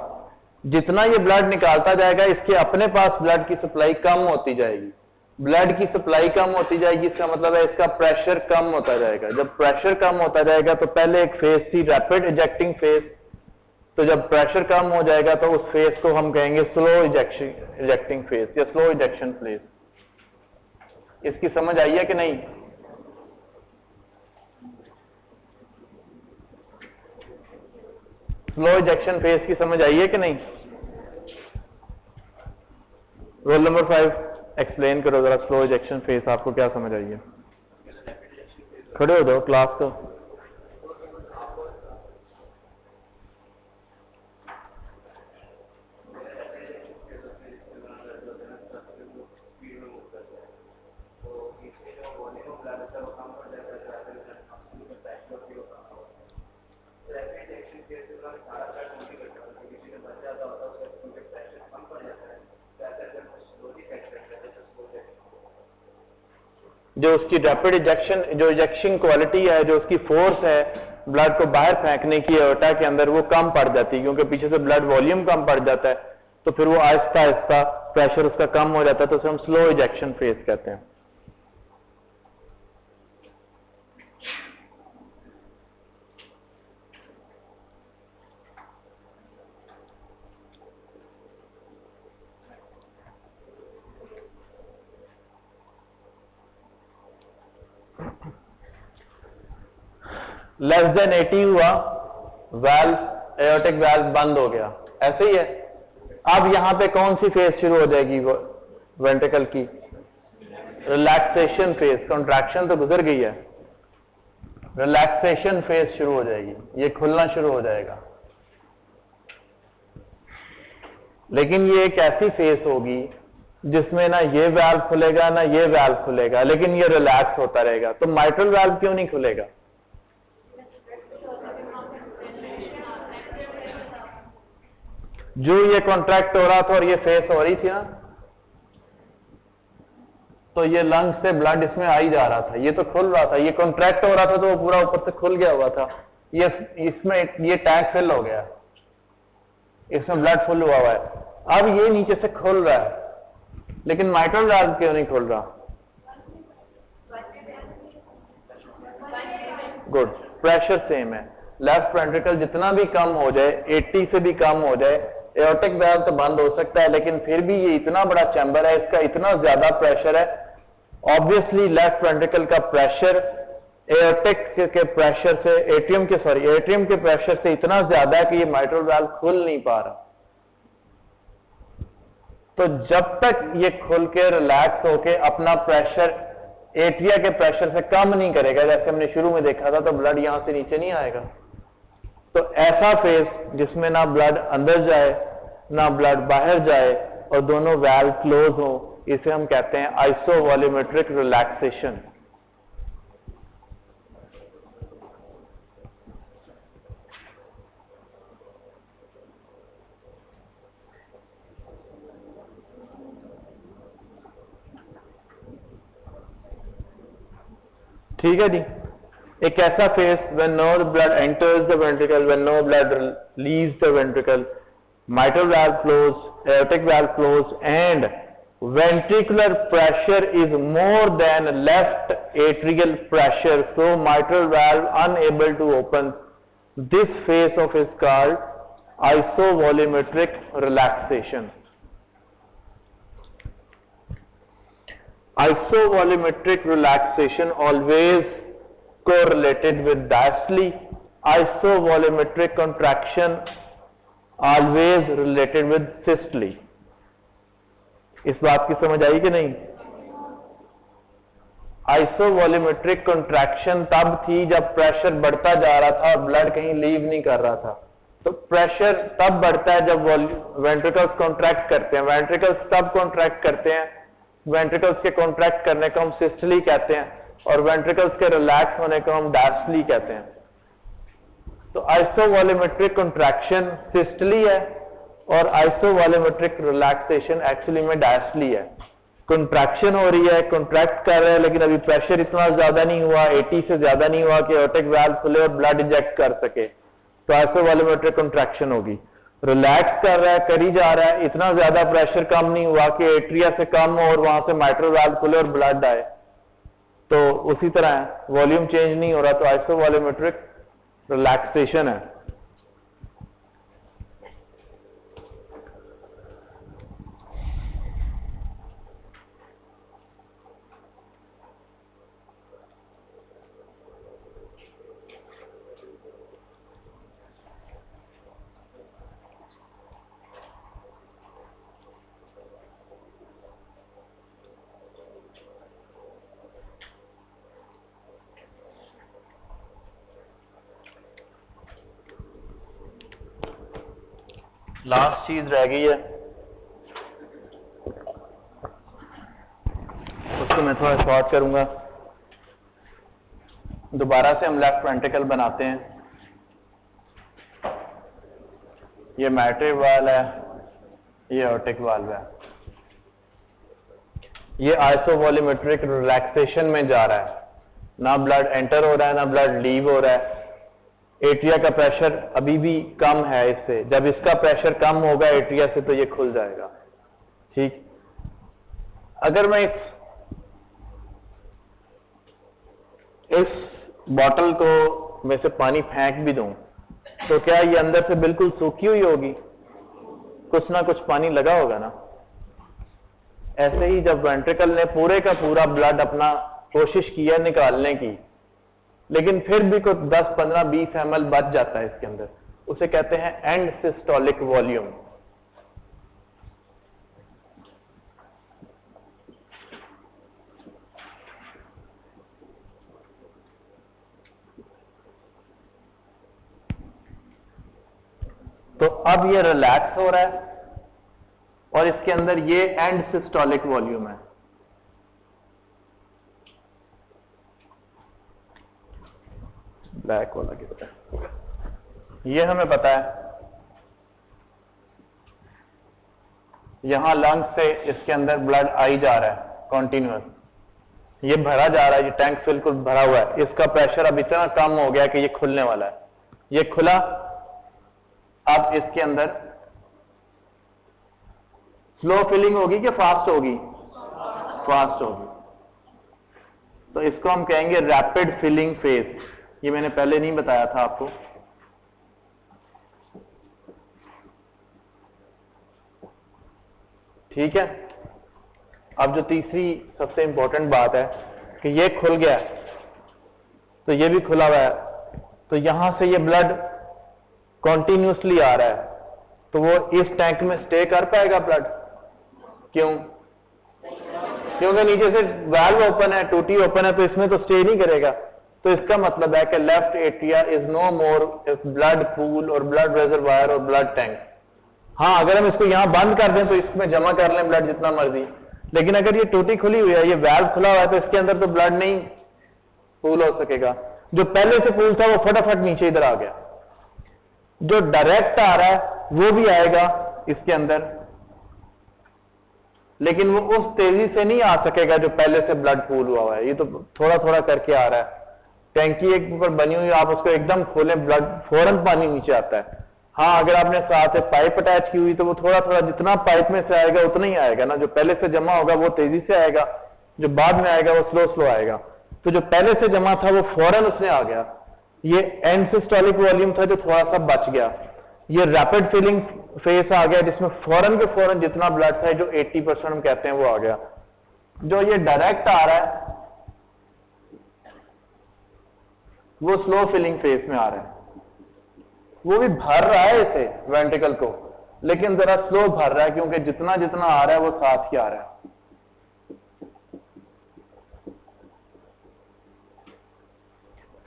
जितना ये ब्लड निकालता जाएगा इसके अपने पास ब्लड की सप्लाई कम होती जाएगी। ब्लड की सप्लाई कम होती जाएगी, इसका मतलब है इसका प्रेशर कम होता जाएगा। जब प्रेशर कम होता जाएगा तो पहले एक फेज थी रैपिड इजेक्टिंग फेज, तो जब प्रेशर कम हो जाएगा तो उस फेज को हम कहेंगे स्लो इजेक्टिंग फेज या स्लो इजेक्शन फेज। इसकी समझ आई है कि नहीं? स्लो इजेक्शन फेज की समझ आई है कि नहीं? रोल नंबर 5 एक्सप्लेन करो जरा, स्लो इजेक्शन फेज आपको क्या समझ आई है? खड़े हो जाओ क्लास को। जो उसकी रैपिड इजेक्शन, जो इजेक्शन क्वालिटी है, जो उसकी फोर्स है ब्लड को बाहर फेंकने की एओर्टा के अंदर, वो कम पड़ जाती है, क्योंकि पीछे से ब्लड वॉल्यूम कम पड़ जाता है, तो फिर वो आहिस्ता आहिस्ता प्रेशर उसका कम हो जाता है, तो उसे हम स्लो इजेक्शन फेज कहते हैं। लेस देन 80 हुआ, वाल्व एओर्टिक वाल्व बंद हो गया, ऐसे ही है। अब यहां पे कौन सी फेज शुरू हो जाएगी वेंट्रिकल की? Relaxation phase. कॉन्ट्रैक्शन तो गुजर गई है, रिलैक्सेशन फेज शुरू हो जाएगी, ये खुलना शुरू हो जाएगा। लेकिन ये एक ऐसी फेज होगी जिसमें ना ये वाल्व खुलेगा ना ये वाल्व खुलेगा, लेकिन ये रिलैक्स होता रहेगा। तो माइट्रल वाल्व क्यों नहीं खुलेगा? जो ये कॉन्ट्रैक्ट हो रहा था और ये फेस हो रही थी ना, तो ये लंग से ब्लड इसमें आ ही जा रहा था, ये तो खुल रहा था, ये कॉन्ट्रैक्ट हो रहा था तो वो पूरा ऊपर से खुल गया हुआ था, ये इसमें ये टैंक फिल हो गया, इसमें ब्लड फुल हुआ हुआ है। अब ये नीचे से खुल रहा है, लेकिन माइट्रल वाल्व क्यों नहीं खुल रहा? गुड, प्रेशर सेम है। लेफ्ट वेंट्रिकल जितना भी कम हो जाए, 80 से भी कम हो जाए, एओर्टिक वाल्व तो बंद हो सकता है, लेकिन फिर भी ये इतना बड़ा चैम्बर है, इसका इतना ज्यादा प्रेशर है, ऑब्वियसली लेफ्ट वेंट्रिकल का प्रेशर एओर्टिक के प्रेशर से, एट्रियम के प्रेशर से इतना ज्यादा है कि ये माइट्रल वाल्व खुल नहीं पा रहा। तो जब तक ये खुल के रिलैक्स होके अपना प्रेशर एट्रिया के प्रेशर से कम नहीं करेगा, जैसे हमने शुरू में देखा था, तो ब्लड यहां से नीचे नहीं आएगा। तो ऐसा फेज जिसमें ना ब्लड अंदर जाए ना ब्लड बाहर जाए और दोनों वाल्व क्लोज हो, इसे हम कहते हैं आइसोवॉल्यूमेट्रिक रिलैक्सेशन। ठीक है जी। एक ऐसा face when no blood enters the ventricle, when no blood leaves the ventricle, mitral valve closed, aortic valve closed, and ventricular pressure is more than left atrial pressure, so mitral valve unable to open. This phase of is called isovolumetric relaxation. Isovolumetric relaxation always correlated with diastole. Isovolumetric contraction always related with systole. इस बात की समझ आई कि नहीं? आइसोवॉल्यूमेट्रिक contraction तब थी जब pressure बढ़ता जा रहा था और ब्लड कहीं लीव नहीं कर रहा था। तो प्रेशर तब बढ़ता है जब वेंट्रिकल्स कॉन्ट्रैक्ट करते हैं, वेंट्रिकल्स तब कॉन्ट्रैक्ट करते हैं वेंट्रिकल्स के कॉन्ट्रैक्ट करने को हम सिस्टली कहते हैं और वेंट्रिकल्स के रिलैक्स होने को हम डायस्टली कहते हैं। तो आइसोवॉल्यूमेट्रिक कॉन्ट्रैक्शन सिस्टली है और आइसोवॉल्यूमेट्रिक रिलैक्सेशन एक्चुअली में डायस्टली है। कॉन्ट्रैक्शन हो रही है, कॉन्ट्रैक्ट कर रहे हैं, लेकिन अभी प्रेशर इतना ज्यादा नहीं हुआ, 80 से ज्यादा नहीं हुआ कि एओर्टिक वाल्व खुले और ब्लड इंजेक्ट कर सके, तो आइसोवॉल्यूमेट्रिक कॉन्ट्रैक्शन होगी। रिलैक्स कर रहा है, करी जा रहा है, इतना ज्यादा प्रेशर कम नहीं हुआ कि एट्रिया से कम हो और वहां से माइट्रल वाल्व खुले और ब्लड आए, तो उसी तरह वॉल्यूम चेंज नहीं हो रहा, तो आइसोवॉल्यूमेट्रिक रिलैक्सेशन है। लास्ट चीज रह गई है, उसको मैं थोड़ा शॉर्ट करूंगा। दोबारा से हम लेफ्ट वेंट्रिकल बनाते हैं। ये मैट्रिक वाल्व है, ये एओर्टिक वाल्व है। ये आइसोवॉल्यूमेट्रिक रिलैक्सेशन में जा रहा है, ना ब्लड एंटर हो रहा है ना ब्लड लीव हो रहा है। एट्रिया का प्रेशर अभी भी कम है इससे, जब इसका प्रेशर कम होगा एट्रिया से तो ये खुल जाएगा। ठीक, अगर मैं इस बॉटल को में से पानी फेंक भी दूं तो क्या ये अंदर से बिल्कुल सूखी हुई होगी? कुछ ना कुछ पानी लगा होगा ना। ऐसे ही जब वेंट्रिकल ने पूरे का पूरा ब्लड अपना कोशिश किया निकालने की, लेकिन फिर भी कुछ 10, 15, 20 ml बच जाता है इसके अंदर, उसे कहते हैं एंड सिस्टोलिक वॉल्यूम। तो अब ये रिलैक्स हो रहा है और इसके अंदर ये एंड सिस्टोलिक वॉल्यूम है। ब्लैक वाला कितना है ये हमें पता है। यहां लंग से इसके अंदर ब्लड आई जा रहा है कॉन्टिन्यूअस, ये भरा जा रहा है, ये टैंक बिल्कुल भरा हुआ है। इसका प्रेशर अब इतना कम हो गया कि ये खुलने वाला है। ये खुला, अब इसके अंदर स्लो फिलिंग होगी कि फास्ट होगी? फास्ट होगी। तो इसको हम कहेंगे रैपिड फिलिंग फेज। ये मैंने पहले नहीं बताया था आपको। ठीक है, अब जो तीसरी सबसे इंपॉर्टेंट बात है कि ये खुल गया तो ये भी खुला हुआ है, तो यहां से ये ब्लड कॉन्टिन्यूसली आ रहा है, तो वो इस टैंक में स्टे कर पाएगा ब्लड? क्यों? क्योंकि नीचे से वाल्व ओपन है, टूटी ओपन है, तो इसमें तो स्टे नहीं करेगा। तो इसका मतलब है कि left atria is no more blood pool और ब्लड रिजर्वायर और ब्लड टैंक। हाँ, अगर हम इसको यहां बंद कर दें तो इसमें जमा कर लें ब्लड जितना मर्जी, लेकिन अगर ये टूटी खुली हुई है, ये वाल्व खुला हुआ है, तो इसके अंदर तो ब्लड नहीं पूल हो सकेगा। जो पहले से पूल था वो फटाफट नीचे इधर आ गया। जो डायरेक्ट आ रहा है वो भी आएगा इसके अंदर, लेकिन वो उस तेजी से नहीं आ सकेगा जो पहले से ब्लड पूल हुआ है। ये तो थोड़ा थोड़ा करके आ रहा है। टैंकी एक ऊपर बनी हुई, आप उसको एकदम खोलें, ब्लड फौरन पानी नीचे आता है। हाँ, अगर आपने साथ में पाइप अटैच की हुई तो वो थोड़ा थोड़ा जितना पाइप में से आएगा उतना ही आएगा ना। जो पहले से जमा होगा वो तेजी से आएगा, जो बाद में आएगा वो स्लो स्लो आएगा। तो जो पहले से जमा था वो फौरन उसमें आ गया। ये एंड सिस्टोलिक वॉल्यूम था जो थोड़ा सा बच गया। ये रैपिड फिलिंग फेस आ गया जिसमें फौरन के फौरन जितना ब्लड था, जो 80% हम कहते हैं, वो आ गया। जो ये डायरेक्ट आ रहा है वो स्लो फिलिंग फेस में आ रहा है। वो भी भर रहा है इसे वेंट्रिकल को, लेकिन जरा स्लो भर रहा है, क्योंकि जितना जितना आ रहा है वो साथ ही आ रहा है।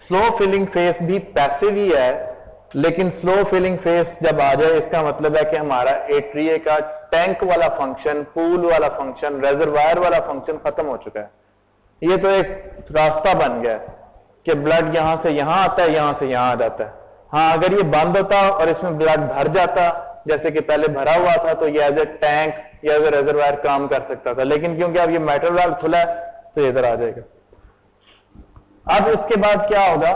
स्लो फिलिंग फेस भी पैसिव ही है, लेकिन स्लो फिलिंग फेस जब आ जाए इसका मतलब है कि हमारा एट्रिया का टैंक वाला फंक्शन, पूल वाला फंक्शन, रेजरवायर वाला फंक्शन खत्म हो चुका है। ये तो एक रास्ता बन गया है कि ब्लड यहां से यहां आता है, यहां से यहां आ जाता है। हाँ, अगर ये बंद होता और इसमें ब्लड भर जाता जैसे कि पहले भरा हुआ था, तो ये एज ए टैंक या एज ए रेजरवायर काम कर सकता था, लेकिन क्योंकि अब ये मेटल वाल्व खुला है तो इधर आ जाएगा। अब इसके बाद क्या होगा,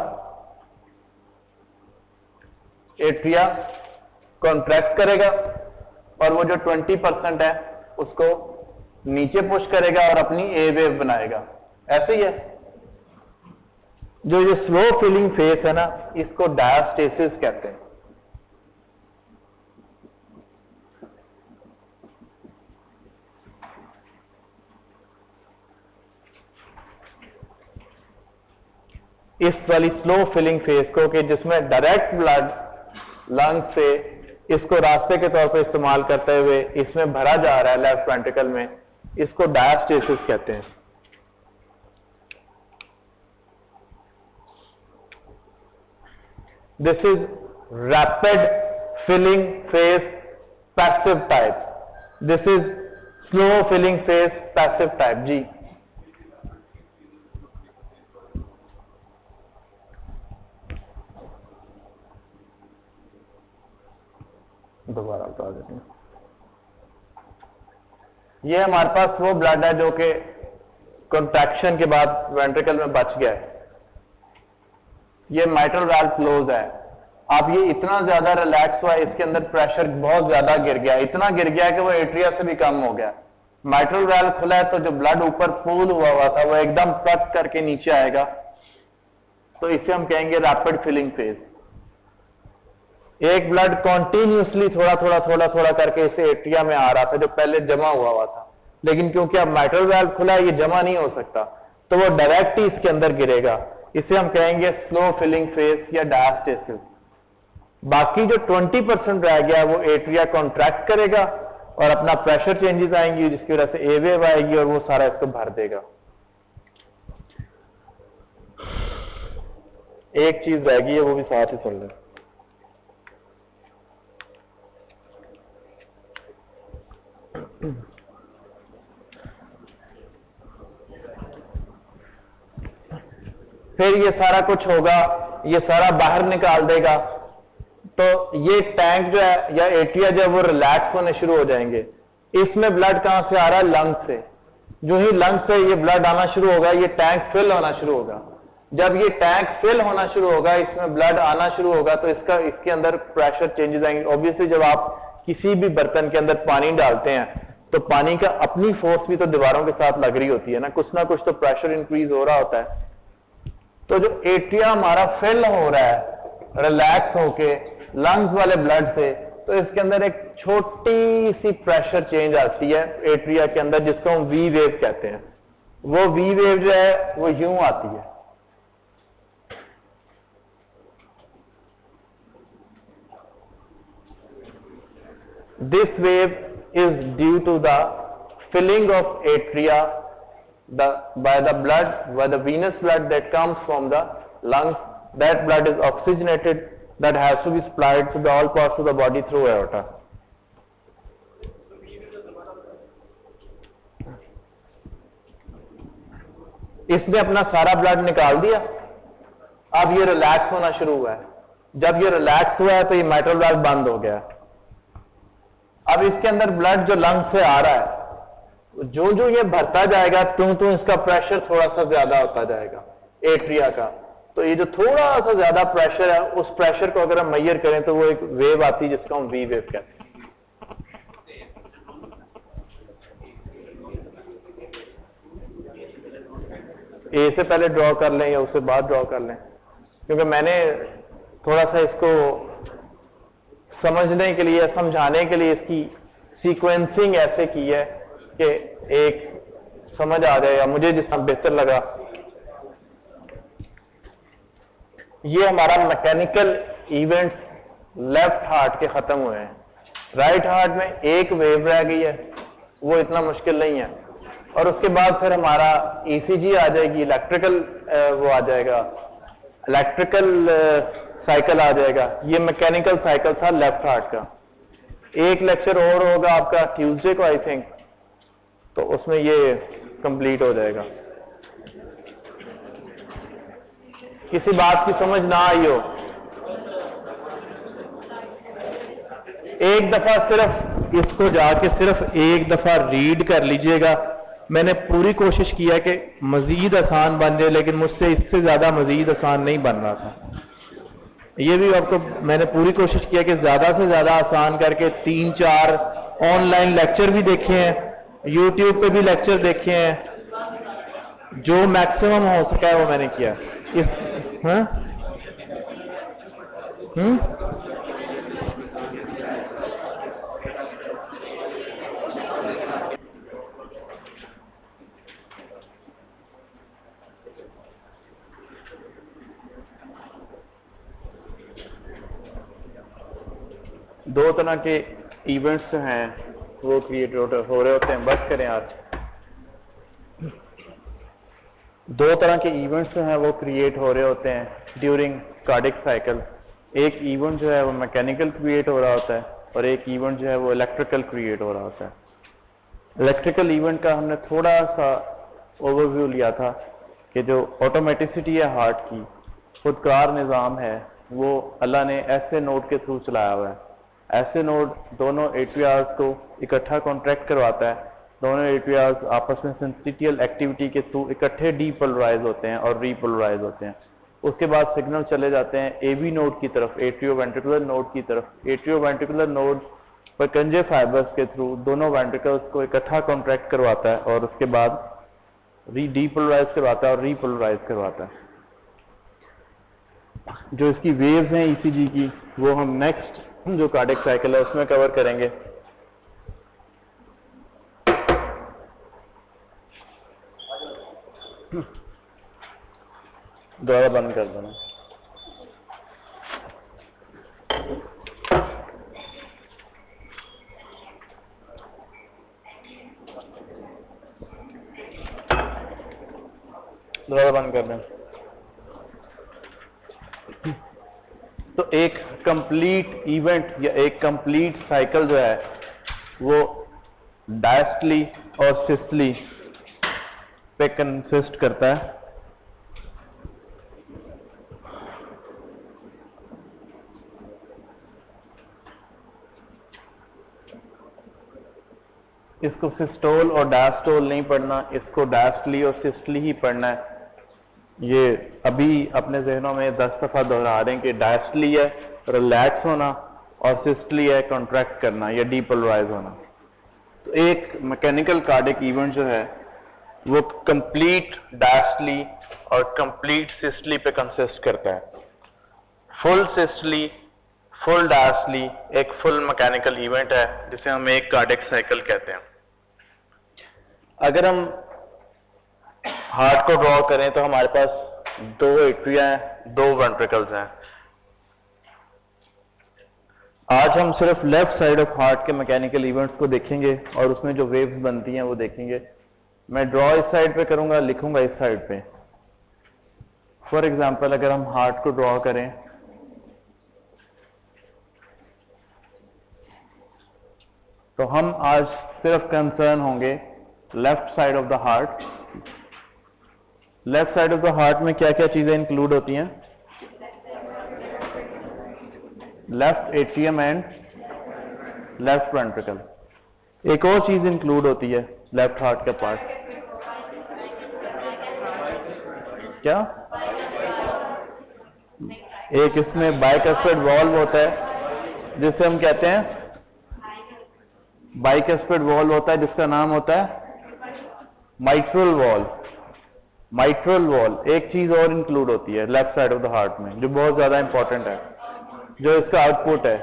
एट्रिया कॉन्ट्रैक्ट करेगा और वो जो 20% है उसको नीचे पुश करेगा और अपनी ए वेव बनाएगा। ऐसे ही है। जो ये स्लो फिलिंग फेस है ना, इसको डायस्टेसिस कहते हैं। इस वाली स्लो फिलिंग फेस को, कि जिसमें डायरेक्ट ब्लड लंग से इसको रास्ते के तौर पर इस्तेमाल करते हुए इसमें भरा जा रहा है लेफ्ट वेंट्रिकल में, इसको डायस्टेसिस कहते हैं। This is rapid filling phase passive type. This is slow filling phase passive type. जी, दोबारा बता देते हैं। ये हमारे पास वो ब्लड है जो कि कॉन्ट्रैक्शन के बाद वेंट्रिकल में बच गया है। ये माइट्रल वाल्व क्लोज है। अब ये इतना ज्यादा रिलैक्स हुआ, इसके अंदर प्रेशर बहुत ज्यादा गिर गया, इतना गिर गया कि वो एट्रिया से भी कम हो गया। माइट्रल वाल्व खुला है तो जो ब्लड ऊपर पूल हुआ था वो एकदम प्लग करके नीचे आएगा, तो इसे हम कहेंगे रैपिड फिलिंग फेज। एक ब्लड कॉन्टिन्यूसली थोड़ा थोड़ा करके इसे एट्रिया में आ रहा था जो पहले जमा हुआ था, लेकिन क्योंकि अब माइट्रल वाल्व खुला है, ये जमा नहीं हो सकता, तो वो डायरेक्ट ही इसके अंदर गिरेगा। इसे हम कहेंगे स्लो फिलिंग फेस या डायस्टेसिस। बाकी जो 20% रह गया वो एट्रिया कॉन्ट्रैक्ट करेगा और अपना प्रेशर चेंजेस आएंगी, जिसकी वजह से ए वेव आएगी और वो सारा इसको भर देगा। एक चीज रह गई है, वो भी साथ ही सुन लें। फिर ये सारा कुछ होगा, ये सारा बाहर निकाल देगा, तो ये टैंक जो है या एट्रिया जो है वो रिलैक्स होने शुरू हो जाएंगे। इसमें ब्लड कहां से आ रहा है? लंग से। जो ही लंग से ये ब्लड आना शुरू होगा, ये टैंक फिल होना शुरू होगा। जब ये टैंक फिल होना शुरू होगा, इसमें ब्लड आना शुरू होगा, तो इसके अंदर प्रेशर चेंजेस आएंगे। ऑब्वियसली जब आप किसी भी बर्तन के अंदर पानी डालते हैं तो पानी का अपनी फोर्स भी तो दीवारों के साथ लग रही होती है ना कुछ तो प्रेशर इंक्रीज हो रहा होता है। तो जो एट्रिया हमारा फिल हो रहा है रिलैक्स होके लंग्स वाले ब्लड से, तो इसके अंदर एक छोटी सी प्रेशर चेंज आती है एट्रिया के अंदर, जिसको हम वी वेव कहते हैं। वो वी वेव जो है वो यूं आती है। This wave is due to the filling of atria by the blood, by the venous blood that comes from the lungs. That blood is oxygenated, that has to be supplied to all parts of the body through aorta. इसने अपना सारा blood निकाल दिया, अब ये relax होना शुरू हुआ है। जब ये रिलैक्स हुआ है तो ये माइट्रल वाल्व बंद हो गया। अब इसके अंदर ब्लड जो लंग से आ रहा है, जो ये भरता जाएगा तो इसका प्रेशर थोड़ा सा ज्यादा होता जाएगा एट्रिया का। तो ये जो थोड़ा सा ज्यादा प्रेशर है, उस प्रेशर को अगर हम मेजर करें तो वो एक वेव आती है जिसको हम वी वेव कहते हैं। ए से पहले ड्रॉ कर लें या उससे बाद ड्रॉ कर लें, क्योंकि मैंने थोड़ा सा इसको समझने के लिए, समझाने के लिए इसकी सीक्वेंसिंग ऐसे की है कि एक समझ आ जाएगा, मुझे जितना बेहतर लगा। ये हमारा मैकेनिकल इवेंट्स लेफ्ट हार्ट के खत्म हुए हैं। राइट हार्ट में एक वेव रह गई है, वो इतना मुश्किल नहीं है। और उसके बाद फिर हमारा ईसीजी आ जाएगी, इलेक्ट्रिकल वो आ जाएगा, इलेक्ट्रिकल साइकिल आ जाएगा। ये मैकेनिकल साइकिल था लेफ्ट हार्ट का। एक लेक्चर और होगा आपका ट्यूसडे को आई थिंक, तो उसमें ये कंप्लीट हो जाएगा। किसी बात की समझ ना आई हो, एक दफा सिर्फ इसको जाके सिर्फ एक दफा रीड कर लीजिएगा। मैंने पूरी कोशिश किया कि मजीद आसान बन जाए, लेकिन मुझसे इससे ज्यादा मजीद आसान नहीं बन रहा था। ये भी आपको मैंने पूरी कोशिश किया कि ज्यादा से ज्यादा आसान करके 3-4 ऑनलाइन लेक्चर भी देखे हैं, यूट्यूब पे भी लेक्चर देखे हैं, जो मैक्सिमम हो सका है वो मैंने किया। इस दो तरह के इवेंट्स जो हैं वो क्रिएट हो रहे होते हैं। बस करें आज, दो तरह के इवेंट्स जो हैं वो क्रिएट हो रहे होते हैं ड्यूरिंग कार्डिक साइकिल। एक इवेंट जो है वो मैकेनिकल क्रिएट हो रहा होता है और एक इवेंट जो है वो इलेक्ट्रिकल क्रिएट हो रहा होता है। इलेक्ट्रिकल इवेंट का हमने थोड़ा सा ओवरव्यू लिया था कि जो ऑटोमेटिसिटी है हार्ट की, खुदकार निज़ाम है, वो अल्लाह ने ऐसे नोड के थ्रू चलाया हुआ है। ऐसे नोड दोनों एट्रियाज को इकट्ठा कॉन्ट्रैक्ट करवाता है। दोनों एट्रियाज आपस में सिंसिटियल एक्टिविटी के थ्रू इकट्ठे डीपोलराइज होते हैं और रीपोलराइज होते हैं। उसके बाद सिग्नल चले जाते हैं एबी नोड की तरफ, एट्रियोवेंट्रिकुलर नोड की तरफ। एट्रियोवेंट्रिकुलर नोड परकंजे फाइबर्स के थ्रू दोनों वेंट्रिकल्स को इकट्ठा कॉन्ट्रैक्ट करवाता है और उसके बाद डीपोलराइज करवाता है और रीपोलराइज करवाता है। जो इसकी वेव्स हैं ईसीजी की, वो हम नेक्स्ट जो कार्डिक साइकिल है उसमें कवर करेंगे। दोबारा बंद कर देना। दोबारा बंद कर दें। तो एक कंप्लीट इवेंट या एक कंप्लीट साइकिल जो है वो डायस्टली और सिस्टली पे कंसिस्ट करता है। इसको सिस्टोल और डायस्टोल नहीं पढ़ना, इसको डायस्टली और सिस्टली ही पढ़ना है। ये अभी अपने जहनों में 10 दफा दोहरा रहे हैं कि डायस्टली है रिलैक्स होना और सिस्टली है कॉन्ट्रैक्ट करना या डीपोलराइज होना। तो एक मैकेनिकल कार्डिक इवेंट जो है वो कंप्लीट डायस्टली और कंप्लीट सिस्टली पे कंसिस्ट करता है। फुल सिस्टली, फुल डायस्टली एक फुल मैकेनिकल इवेंट है जिसे हम एक कार्डिक साइकिल कहते हैं। अगर हम हार्ट को ड्रॉ करें तो हमारे पास दो एट्रिया हैं, दो वेंट्रिकल्स हैं। आज हम सिर्फ लेफ्ट साइड ऑफ हार्ट के मैकेनिकल इवेंट्स को देखेंगे और उसमें जो वेव्स बनती हैं वो देखेंगे। मैं ड्रॉ इस साइड पे करूंगा, लिखूंगा इस साइड पे। फॉर एग्जांपल अगर हम हार्ट को ड्रॉ करें तो हम आज सिर्फ कंसर्न होंगे left side of the heart. Left side of the heart में क्या क्या चीजें इंक्लूड होती हैं? Left atrium and left ventricle. एक और चीज इंक्लूड होती है लेफ्ट हार्ट का पार्ट, क्या? एक इसमें बाइकस्पिड वॉल्व होता है जिसे हम कहते हैं, बाइकस्पिड वॉल्व होता है जिसका नाम होता है माइट्रल वॉल्व। Mitral valve. एक चीज और इंक्लूड होती है left side of the heart में जो बहुत ज्यादा इंपॉर्टेंट है, जो इसका आउटपुट है,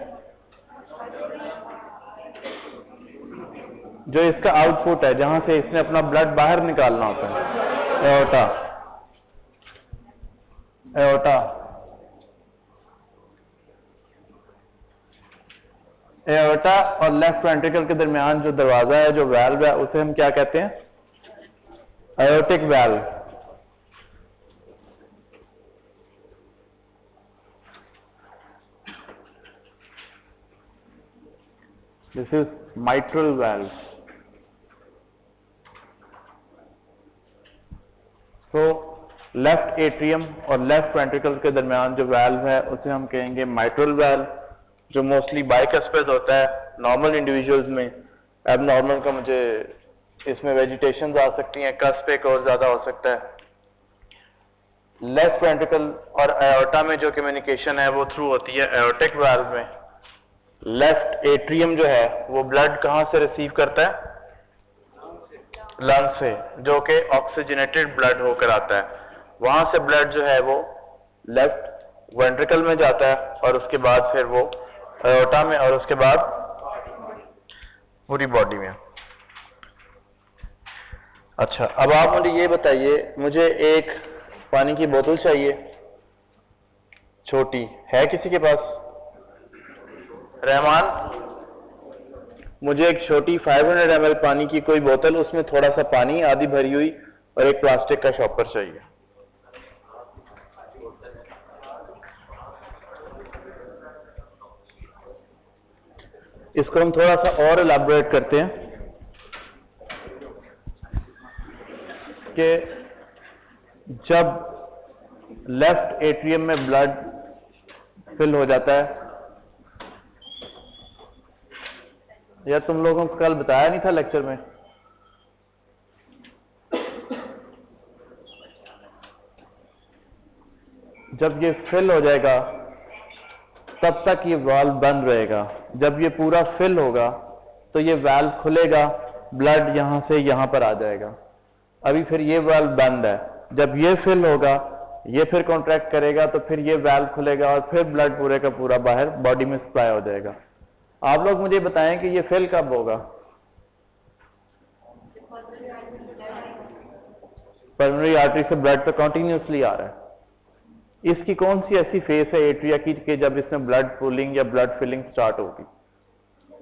जो इसका आउटपुट है जहां से इसने अपना ब्लड बाहर निकालना होता है, एओर्टा। एओर्टा, एओर्टा और लेफ्ट वेंट्रिकल के दरमियान जो दरवाजा है, जो वाल्व है, उसे हम क्या कहते हैं? Aortic valve. This is mitral valve. तो लेफ्ट एट्रियम और लेफ्ट वेंट्रिकल के दरमियान जो वाल्व है उसे हम कहेंगे माइट्रल वाल्व, जो मोस्टली बाइकस्पेस होता है नॉर्मल इंडिविजुअल्स में। अब नॉर्मल का मुझे इसमें वेजिटेशन आ सकती हैं, कस्प एक और ज्यादा हो सकता है। लेफ्ट वेंट्रिकल और एओर्टा में जो कम्युनिकेशन है वो थ्रू होती है एओर्टिक वाल्व में। लेफ्ट एट्रियम जो है वो ब्लड कहाँ से रिसीव करता है? लंग से, जो कि ऑक्सीजनेटेड ब्लड होकर आता है। वहां से ब्लड जो है वो लेफ्ट वेंट्रिकल में जाता है और उसके बाद फिर वो एओर्टा में और उसके बाद पूरी बॉडी में। अच्छा, अब आप मुझे ये बताइए, मुझे एक पानी की बोतल चाहिए छोटी, है किसी के पास? रहमान, मुझे एक छोटी 500 ml पानी की कोई बोतल, उसमें थोड़ा सा पानी आधी भरी हुई और एक प्लास्टिक का शॉपर चाहिए। इसको हम थोड़ा सा और इलैबोरेट करते हैं कि जब लेफ्ट एट्रियम में ब्लड फिल हो जाता है, या तुम लोगों को कल बताया नहीं था लेक्चर में, जब ये फिल हो जाएगा तब तक ये वाल्व बंद रहेगा। जब ये पूरा फिल होगा तो ये वाल्व खुलेगा, ब्लड यहां से यहां पर आ जाएगा। अभी फिर ये वाल्व बंद है, जब ये फिल होगा ये फिर कॉन्ट्रैक्ट करेगा तो फिर ये वाल्व खुलेगा और फिर ब्लड पूरे का पूरा बाहर बॉडी में सप्लाई हो जाएगा। आप लोग मुझे बताएं कि ये फिल कब होगा? पल्मोनरी आर्टरी से ब्लड तो कंटिन्यूसली आ रहा है। इसकी कौन सी ऐसी फेस है एट्रिया की कि जब इसमें ब्लड पुलिंग या ब्लड फिलिंग स्टार्ट होगी?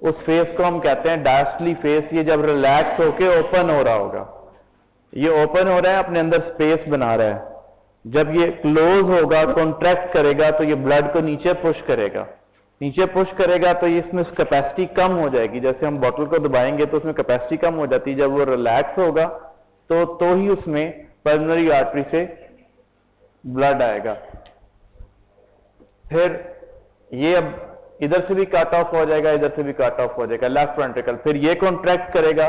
उस फेस को हम कहते हैं डायस्टली फेस। ये जब रिलैक्स होके ओपन हो रहा होगा, ये ओपन हो रहा है, अपने अंदर स्पेस बना रहा है। जब ये क्लोज होगा, कॉन्ट्रैक्ट करेगा तो ये ब्लड को नीचे पुश करेगा। नीचे पुश करेगा तो इसमें कैपेसिटी कम हो जाएगी। जैसे हम बोतल को दबाएंगे तो उसमें कैपेसिटी कम हो जाती है। जब वो रिलैक्स होगा तो ही उसमें पल्मोनरी आर्टरी से ब्लड आएगा। फिर ये अब इधर से भी कट ऑफ हो जाएगा, इधर से भी कट ऑफ हो जाएगा लेफ्ट वेंट्रिकल। फिर ये कॉन्ट्रैक्ट करेगा,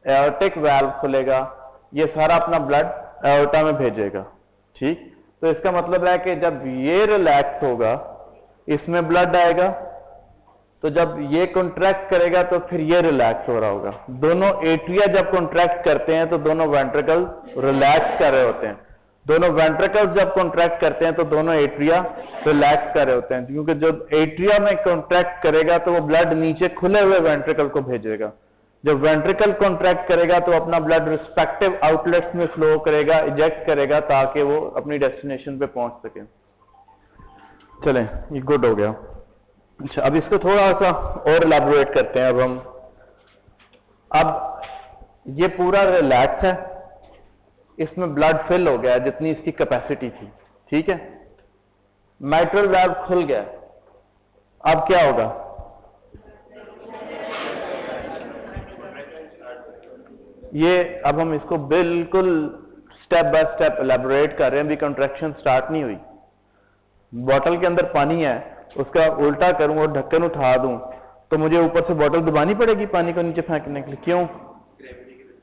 एओर्टिक वाल्व खुलेगा, ये सारा अपना ब्लड एओर्टा में भेजेगा। ठीक, तो इसका मतलब है कि जब ये रिलैक्स होगा इसमें ब्लड आएगा, तो जब ये कॉन्ट्रैक्ट करेगा तो फिर ये रिलैक्स हो रहा होगा। दोनों एट्रिया जब कॉन्ट्रैक्ट करते हैं तो दोनों वेंट्रिकल रिलैक्स कर रहे होते हैं। दोनों वेंट्रिकल्स जब कॉन्ट्रैक्ट करते हैं तो दोनों एट्रिया रिलैक्स कर रहे होते हैं, क्योंकि जब एट्रिया में कॉन्ट्रैक्ट करेगा तो वो ब्लड नीचे खुले हुए वेंट्रिकल को भेजेगा। जब वेंट्रिकल कॉन्ट्रैक्ट करेगा तो अपना ब्लड रिस्पेक्टिव आउटलेट्स में फ्लो करेगा, इजेक्ट करेगा, ताकि वो अपनी डेस्टिनेशन पे पहुंच सके। चलें, ये गुड हो गया। अच्छा, अब इसको थोड़ा सा और इलैबोरेट करते हैं। अब ये पूरा रिलैक्स है, इसमें ब्लड फिल हो गया जितनी इसकी कैपेसिटी थी। ठीक है, माइट्रल वाल्व खुल गया। अब क्या होगा? ये अब हम इसको बिल्कुल स्टेप बाय स्टेप इलैबोरेट कर रहे हैं। अभी कंट्रैक्शन स्टार्ट नहीं हुई। बॉटल के अंदर पानी है, उसका उल्टा करूं और ढक्कन उठा दूं तो मुझे ऊपर से बॉटल दबानी पड़ेगी पानी को नीचे फेंकने के लिए। क्यों?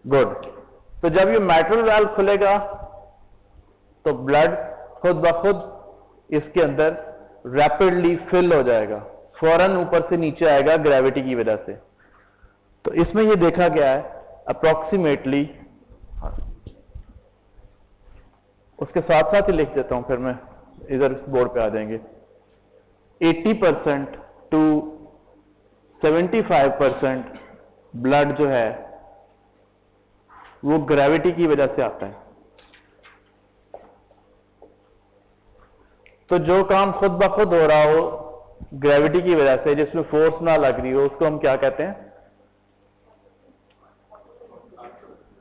गुड। तो जब ये माइट्रल वाल्व खुलेगा तो ब्लड खुद ब खुद इसके अंदर रैपिडली फिल हो जाएगा, फौरन ऊपर से नीचे आएगा ग्रेविटी की वजह से। तो इसमें ये देखा गया है अप्रोक्सीमेटली, उसके साथ साथ ही लिख देता हूं, फिर मैं इधर बोर्ड पे आ जाएंगे। 80% टू 75% ब्लड जो है वो ग्रेविटी की वजह से आता है। तो जो काम खुद ब खुद हो रहा हो ग्रेविटी की वजह से, जिसमें फोर्स ना लग रही हो, उसको हम क्या कहते हैं?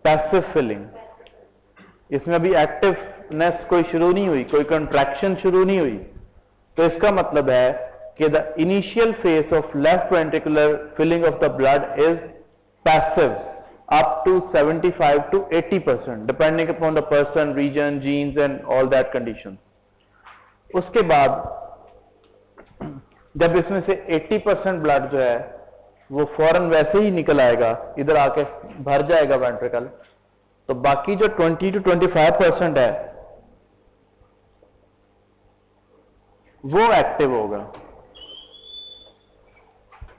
Passive filling. इसमें अभी एक्टिवनेस कोई शुरू नहीं हुई, कोई कंट्रैक्शन शुरू नहीं हुई। तो इसका मतलब है कि the initial phase of left ventricular filling of the blood is passive up to 75 to 80% depending upon the person, region, genes and all that conditions. उसके बाद जब इसमें से 80% ब्लड जो है वो फौरन वैसे ही निकल आएगा, इधर आके भर जाएगा वेंट्रिकल, तो बाकी जो 20 to 25% है वो एक्टिव होगा।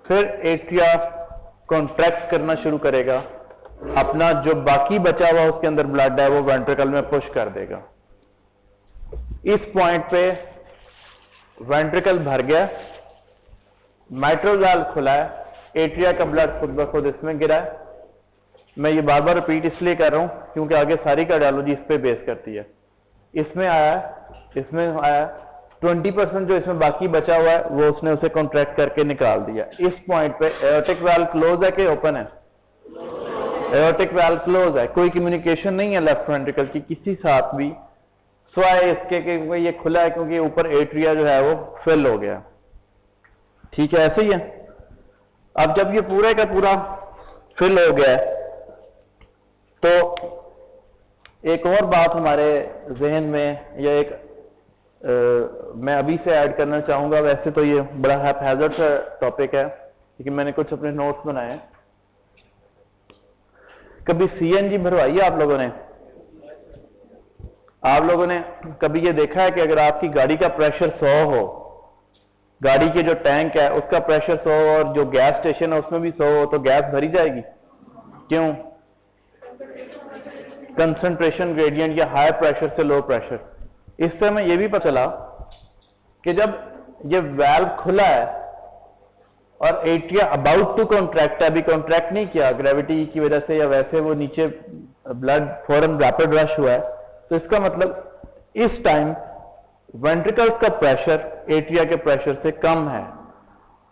फिर एट्रिया कॉन्ट्रैक्ट करना शुरू करेगा, अपना जो बाकी बचा हुआ उसके अंदर ब्लड है वो वेंट्रिकल में पुश कर देगा। इस पॉइंट पे वेंट्रिकल भर गया, माइट्रल वाल्व खुला है, एट्रिया का ब्लड खुद ब खुद इसमें गिरा है। मैं ये बार बार रिपीट इसलिए कर रहा हूं क्योंकि आगे सारी कार्डियोलॉजी इस पे बेस करती है। इसमें आया 20% जो इसमें बाकी बचा हुआ है वो उसने उसे कॉन्ट्रैक्ट करके निकाल दिया। इस पॉइंट पे एओर्टिक वाल्व क्लोज है कि ओपन है? एओर्टिक वाल्व क्लोज है, कोई कम्युनिकेशन नहीं है लेफ्ट वेंट्रिकल की किसी साथ भी, स्वाय इसके कि ये खुला है क्योंकि ऊपर एट्रिया जो है वो फिल हो गया। ठीक है, ऐसे ही है। अब जब ये पूरे का पूरा फिल हो गया तो एक और बात हमारे जहन में या एक मैं अभी से ऐड करना चाहूंगा। वैसे तो ये बड़ा हैज़ार्ड सा टॉपिक है लेकिन मैंने कुछ अपने नोट्स बनाए हैं। कभी सीएनजी भरवाई है आप लोगों ने? आप लोगों ने कभी ये देखा है कि अगर आपकी गाड़ी का प्रेशर 100 हो, गाड़ी के जो टैंक है उसका प्रेशर 100 और जो गैस स्टेशन है उसमें भी 100 हो तो गैस भरी जाएगी? क्यों? कंसंट्रेशन ग्रेडियंट या हाई प्रेशर से लो प्रेशर। इस तरह में ये भी पता चला कि जब ये वाल्व खुला है और एट्रिया अबाउट टू कॉन्ट्रैक्ट है, अभी कॉन्ट्रैक्ट नहीं किया ग्रेविटी की वजह से या वैसे वो नीचे ब्लड फौरन रैपिड रश हुआ है, तो इसका मतलब इस टाइम वेंट्रिकल्स का प्रेशर एट्रिया के प्रेशर से कम है,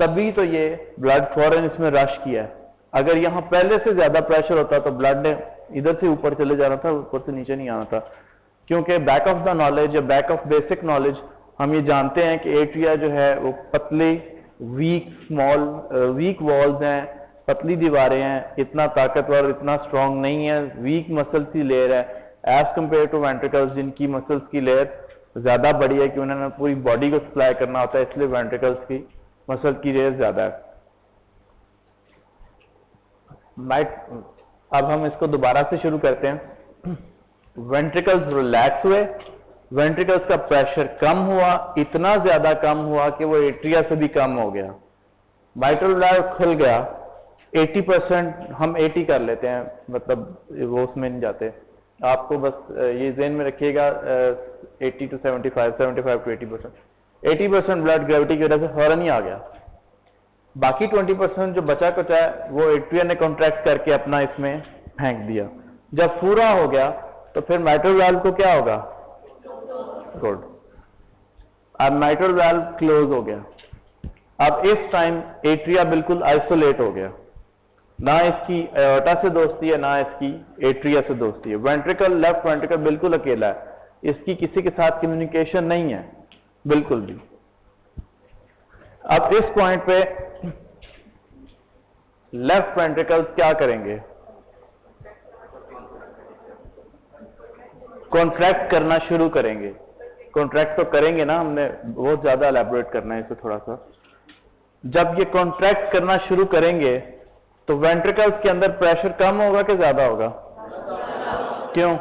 तभी तो ये ब्लड फौरन इसमें रश किया है। अगर यहां पहले से ज्यादा प्रेशर होता तो ब्लड ने इधर से ऊपर चले जाना था, ऊपर से नीचे नहीं आना था। क्योंकि बैक ऑफ द नॉलेज या बैक ऑफ बेसिक नॉलेज हम ये जानते हैं कि एट्रिया जो है वो पतली वीक वॉल्स हैं, पतली दीवारें हैं, इतना ताकतवर इतना स्ट्रांग नहीं है, वीक मसल्स की लेयर है एज कंपेयर टू वेंट्रिकल्स जिनकी मसल्स की लेयर ज्यादा बड़ी है कि उन्होंने पूरी बॉडी को सप्लाई करना होता है, इसलिए वेंट्रिकल्स की मसल की लेयर ज्यादा है। अब हम इसको दोबारा से शुरू करते हैं। वेंट्रिकल्स रिलैक्स हुए, वेंट्रिकल्स का प्रेशर कम हुआ, इतना ज्यादा कम हुआ कि वो एट्रिया से भी कम हो गया। माइट्रल वाल्व खुल गया, 80% हम 80 कर लेते हैं, मतलब वो उसमें नहीं जाते। आपको बस ये ज़हन में रखिएगा 80 to 75, 75 to 80%। 80% ब्लड ग्रेविटी की वजह से फौरन ही आ गया। बाकी 20% जो बचा कुचा है वो एट्रिया ने कॉन्ट्रैक्ट करके अपना इसमें फेंक दिया। जब पूरा हो गया तो फिर माइट्रल वाल्व को क्या होगा? गुड, अब माइट्रल वाल्व क्लोज हो गया। अब इस टाइम एट्रिया बिल्कुल आइसोलेट हो गया, ना इसकी एओर्टा से दोस्ती है ना इसकी एट्रिया से दोस्ती है। वेंट्रिकल, लेफ्ट वेंट्रिकल बिल्कुल अकेला है, इसकी किसी के साथ कम्युनिकेशन नहीं है बिल्कुल भी। अब इस पॉइंट पे लेफ्ट वेंट्रिकल क्या करेंगे? कॉन्ट्रैक्ट करना शुरू करेंगे। कॉन्ट्रैक्ट तो करेंगे ना, हमने बहुत ज्यादा एलैबोरेट करना है इसे थोड़ा सा। जब ये कॉन्ट्रैक्ट करना शुरू करेंगे तो वेंट्रिकल्स के अंदर प्रेशर कम होगा कि ज्यादा होगा? क्यों?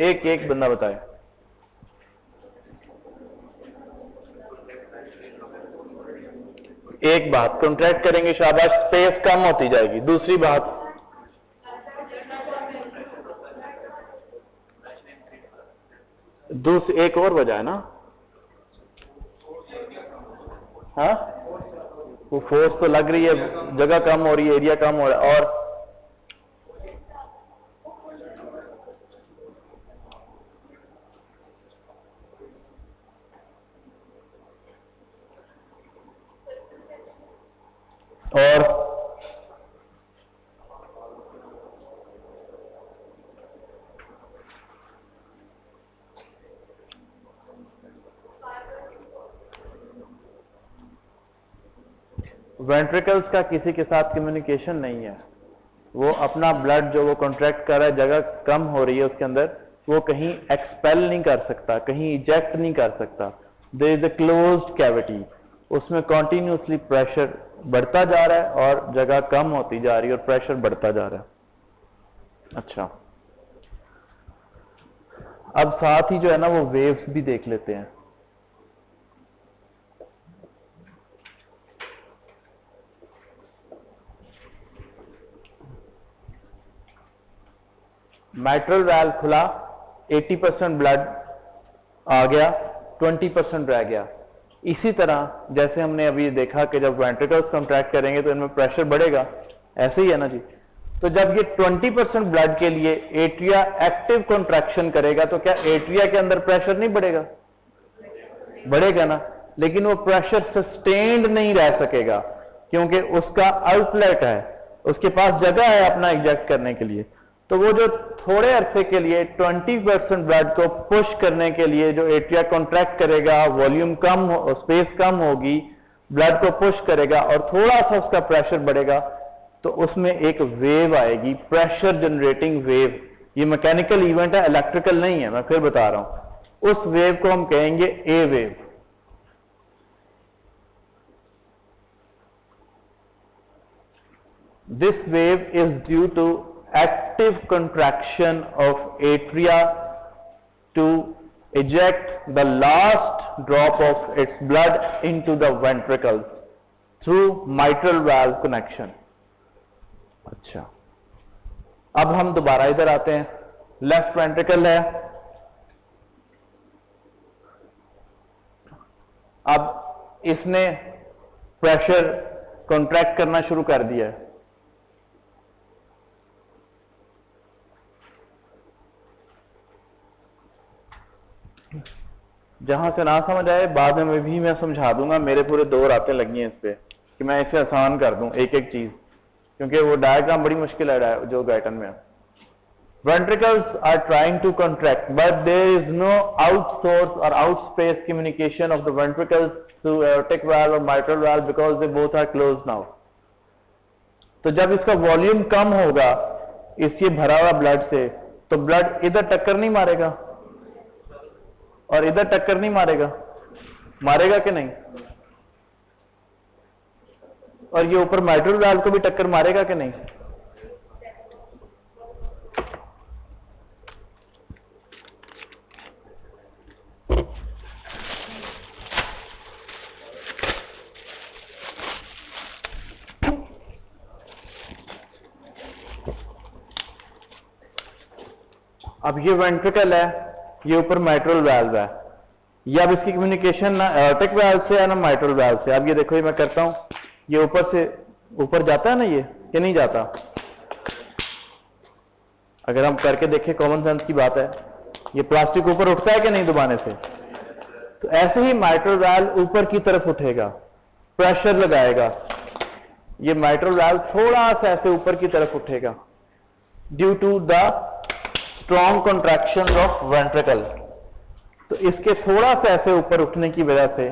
एक बंदा बताए। एक बात, कॉन्ट्रैक्ट करेंगे शाबाश, स्पेस कम होती जाएगी। दूसरी बात, एक और वजह है ना, हाँ, वो फोर्स तो लग रही है, जगह कम हो रही है, एरिया कम हो रहा है। और वेंट्रिकल्स का किसी के साथ कम्युनिकेशन नहीं है। वो अपना ब्लड जो वो कॉन्ट्रैक्ट कर रहा है, जगह कम हो रही है उसके अंदर, वो कहीं एक्सपेल नहीं कर सकता, कहीं इजेक्ट नहीं कर सकता। There is a closed cavity, उसमें कॉन्टिन्यूसली प्रेशर बढ़ता जा रहा है और जगह कम होती जा रही है और प्रेशर बढ़ता जा रहा है। अच्छा, अब साथ ही जो है ना वो वेव्स भी देख लेते हैं। माइट्रल वाल्व खुला, 80% ब्लड आ गया, 20% रह गया। इसी तरह जैसे हमने अभी देखा कि जब वेंट्रिकल्स कॉन्ट्रैक्ट करेंगे तो इनमें प्रेशर बढ़ेगा, ऐसे ही है ना जी। तो जब ये 20% ब्लड के लिए एट्रिया एक्टिव कॉन्ट्रैक्शन करेगा तो क्या एट्रिया के अंदर प्रेशर नहीं बढ़ेगा? बढ़ेगा ना, लेकिन वो प्रेशर सस्टेन्ड नहीं रह सकेगा क्योंकि उसका आउटलेट है, उसके पास जगह है अपना इजेक्ट करने के लिए। तो वो जो थोड़े अरसे के लिए 20% ब्लड को पुश करने के लिए जो एट्रिया कॉन्ट्रैक्ट करेगा, वॉल्यूम कम हो, स्पेस कम होगी, ब्लड को पुश करेगा और थोड़ा सा उसका प्रेशर बढ़ेगा, तो उसमें एक वेव आएगी, प्रेशर जनरेटिंग वेव। ये मैकेनिकल इवेंट है, इलेक्ट्रिकल नहीं है, मैं फिर बता रहा हूं। उस वेव को हम कहेंगे A wave. This wave is due to active contraction of atria to eject the last drop of its blood into the ventricles through mitral valve connection। अच्छा, अब हम दोबारा इधर आते हैं। लेफ्ट वेंट्रिकल है, अब इसने प्रेशर कॉन्ट्रैक्ट करना शुरू कर दिया है। जहां से ना समझ आए बाद में भी मैं समझा दूंगा, मेरे पूरे 2 रातें लगी हैं इस पे कि मैं इसे आसान कर दूं एक एक चीज, क्योंकि वो डायग्राम बड़ी मुश्किल है जो गाइटन में है। Ventricles are trying to contract but there is no outsource और out space communication of the ventricles to aortic valve और mitral valve because they both are close now. तो जब इसका वॉल्यूम कम होगा इससे भरा हुआ ब्लड से, तो ब्लड इधर टक्कर नहीं मारेगा और इधर टक्कर नहीं मारेगा, मारेगा कि नहीं? और ये ऊपर माइट्रल वाल्व को भी टक्कर मारेगा कि नहीं? अब ये वेंट्रिकल है, ये ऊपर माइट्रल वाल्व है, ये अब इसकी कम्युनिकेशन ना एओर्टिक वाल्व से है ना माइट्रल वाल्व से। अब ये देखो, ये मैं करता हूं, ये ऊपर से ऊपर जाता है ना ये, कि नहीं जाता? अगर हम करके देखें, कॉमन सेंस की बात है, ये प्लास्टिक ऊपर उठता है कि नहीं दबाने से? तो ऐसे ही माइट्रल वाल्व ऊपर की तरफ उठेगा, प्रेशर लगाएगा, ये माइट्रल वाल्व थोड़ा सा ऐसे ऊपर की तरफ उठेगा due to the strong contraction of ventricle. तो इसके थोड़ा सा ऐसे ऊपर उठने की वजह से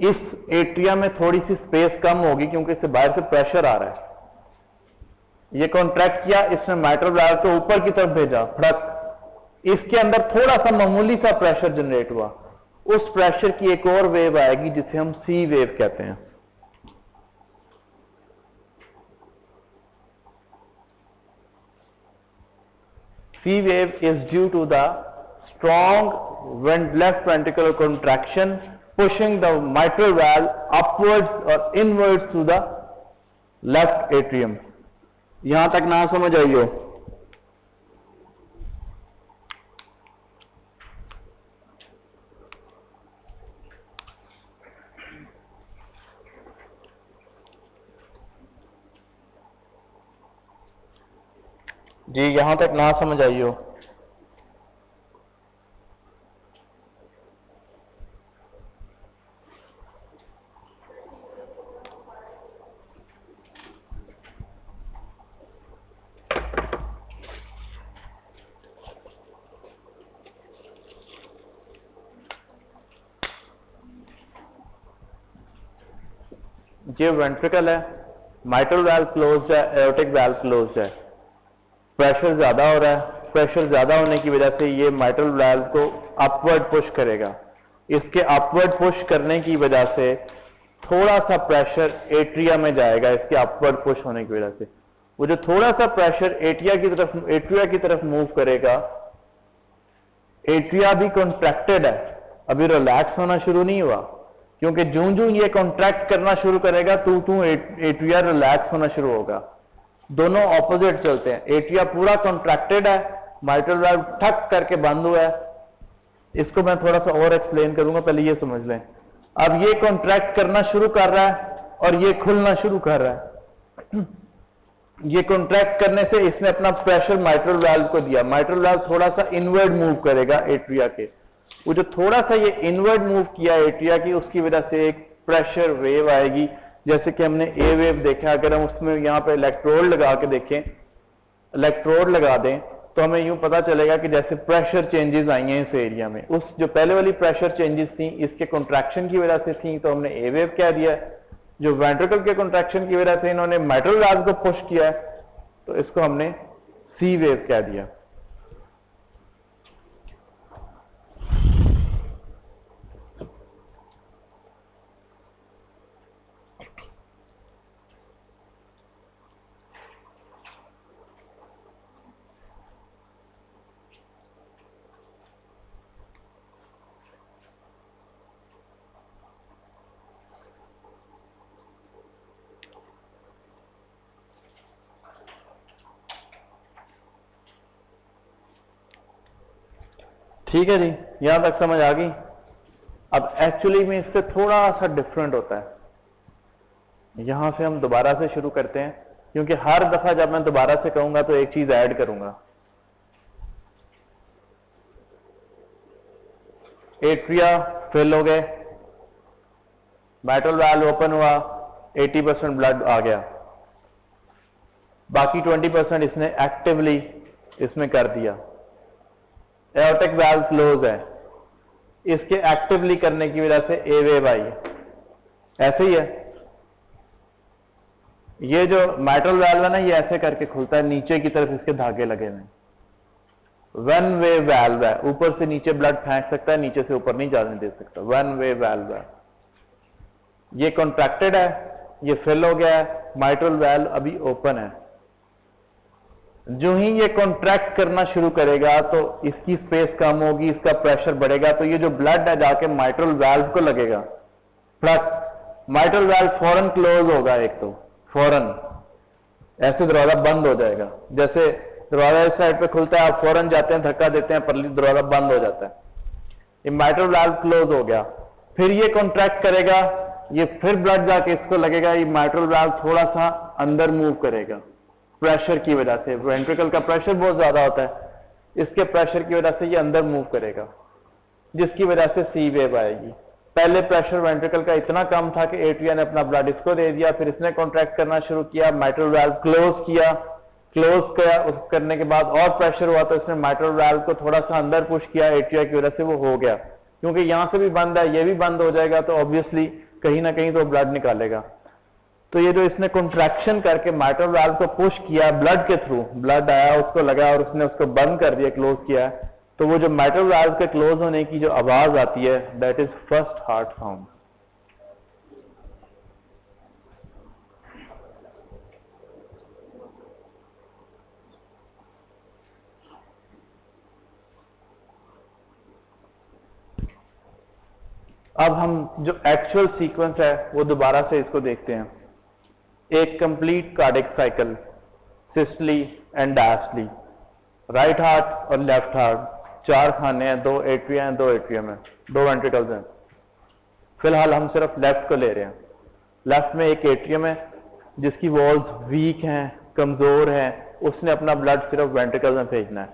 इस एट्रिया में थोड़ी सी स्पेस कम होगी क्योंकि इससे बाहर से प्रेशर आ रहा है। ये कॉन्ट्रैक्ट किया, इसने माइट्रल वाल्व को ऊपर की तरफ भेजा, फड़क, इसके अंदर थोड़ा सा मामूली सा प्रेशर जनरेट हुआ, उस प्रेशर की एक और वेव आएगी जिसे हम सी वेव कहते हैं। C wave is due to the strong left ventricular contraction pushing the mitral valve upwards or inwards to the left atrium। यहां तक ना समझ आई हो? जी, यहां तक ना समझ आई हो? ये वेंट्रिकल है, माइट्रल वाल्व क्लोज्ड है, एओर्टिक वाल्व क्लोज्ड है। प्रेशर ज्यादा हो रहा है, प्रेशर ज्यादा होने की वजह से ये माइट्रल वाल्व को अपवर्ड पुश करेगा। इसके अपवर्ड पुश करने की वजह से थोड़ा सा प्रेशर एट्रिया में जाएगा, इसके अपवर्ड पुश होने की वजह से। वो जो थोड़ा सा प्रेशर एट्रिया की तरफ मूव करेगा, एट्रिया भी कॉन्ट्रैक्टेड है, अभी रिलैक्स होना शुरू नहीं हुआ, क्योंकि जूं जूं ये कॉन्ट्रैक्ट करना शुरू करेगा तू एट्रिया रिलैक्स होना शुरू होगा। दोनों ऑपोजिट चलते हैं। एट्रिया पूरा कॉन्ट्रैक्टेड है, माइट्रल वाल्व ठक करके बंद हुआ है। इसको मैं थोड़ा सा और एक्सप्लेन करूंगा, पहले ये समझ लें। अब ये कॉन्ट्रैक्ट करना शुरू कर रहा है और ये खुलना शुरू कर रहा है। ये कॉन्ट्रैक्ट करने से इसने अपना प्रेशर माइट्रल वाल्व को दिया। माइट्रल वाल्व थोड़ा सा इनवर्ड मूव करेगा एट्रिया के। वो जो थोड़ा सा ये इनवर्ड मूव किया एट्रिया की, उसकी वजह से एक प्रेशर वेव आएगी, जैसे कि हमने ए वेव देखा। अगर हम उसमें यहाँ पे इलेक्ट्रोड लगा के देखें, इलेक्ट्रोड लगा दें, तो हमें यूं पता चलेगा कि जैसे प्रेशर चेंजेस आई हैं इस एरिया में। उस जो पहले वाली प्रेशर चेंजेस थी इसके कॉन्ट्रैक्शन की वजह से थी, तो हमने ए वेव कह दिया। जो वेंट्रिकल के कॉन्ट्रैक्शन की वजह से इन्होंने माइट्रल वाल्व को पुश किया, तो इसको हमने सी वेव कह दिया। ठीक है जी, यहां तक समझ आ गई। अब एक्चुअली में इससे थोड़ा सा डिफरेंट होता है। यहां से हम दोबारा से शुरू करते हैं, क्योंकि हर दफा जब मैं दोबारा से कहूंगा तो एक चीज ऐड करूंगा। एट्रिया फिल हो गए, माइट्रल वाल्व ओपन हुआ, 80% ब्लड आ गया, बाकी 20% इसने एक्टिवली इसमें कर दिया। एओर्टिक वाल्व क्लोज है, इसके एक्टिवली करने की वजह से ए वेव आई। ऐसे ही है, ये जो माइट्रल वाल्व है ना, ये ऐसे करके खुलता है, नीचे की तरफ इसके धागे लगे हुए। वन वे वाल्व है, ऊपर से नीचे ब्लड फेंक सकता है, नीचे से ऊपर नहीं जाने दे सकता। वन वे वाल्व है। ये कॉन्ट्रैक्टेड है, ये फिल हो गया है, माइट्रल वाल्व अभी ओपन है। जो ही ये कॉन्ट्रैक्ट करना शुरू करेगा तो इसकी स्पेस कम होगी, इसका प्रेशर बढ़ेगा, तो ये जो ब्लड है जाके माइट्रल वाल्व को लगेगा। प्लस माइट्रल वाल्व फौरन क्लोज होगा, एक तो फौरन ऐसे दरवाजा बंद हो जाएगा। जैसे दरवाजा इस साइड पे खुलता है, आप फौरन जाते हैं, धक्का देते हैं, पर दरवाजा बंद हो जाता है। ये माइट्रल वाल्व क्लोज हो गया, फिर ये कॉन्ट्रैक्ट करेगा, ये फिर ब्लड जाके इसको लगेगा। ये माइट्रल वाल्व थोड़ा सा अंदर मूव करेगा प्रेशर की वजह से। वेंट्रिकल का प्रेशर बहुत ज्यादा होता है, इसके प्रेशर की वजह से ये अंदर मूव करेगा, जिसकी वजह से सी वेव आएगी। पहले प्रेशर वेंट्रिकल का इतना कम था कि एट्रिया ने अपना ब्लड इसको दे दिया, फिर इसने कॉन्ट्रैक्ट करना शुरू किया, माइट्रल वाल्व क्लोज किया, उस करने के बाद और प्रेशर हुआ तो इसने माइट्रल वाल्व को थोड़ा सा अंदर पुश किया, एट्रिया की वजह से वो हो गया। क्योंकि यहां से भी बंद है, ये भी बंद हो जाएगा, तो ऑब्वियसली कहीं ना कहीं तो ब्लड निकालेगा। तो ये जो इसने कॉन्ट्रैक्शन करके माइट्रल वाल्व को पुश किया ब्लड के थ्रू, ब्लड आया, उसको लगा और उसने उसको बंद कर दिया, क्लोज किया, तो वो जो माइट्रल वाल्व के क्लोज होने की जो आवाज आती है, that is first heart sound. अब हम जो एक्चुअल सीक्वेंस है वो दोबारा से इसको देखते हैं। एक complete cardiac cycle, systole and diastole, right heart और लेफ्ट हार्ट, 4 खाने हैं, 2 एट्रिया हैं, 2 एट्रियम है, 2 वेंट्रिकल्स हैं। फिलहाल हम सिर्फ लेफ्ट को ले रहे हैं। लेफ्ट में एक एट्रियम है जिसकी वॉल्स वीक हैं, कमजोर हैं, उसने अपना ब्लड सिर्फ वेंट्रिकल में भेजना है।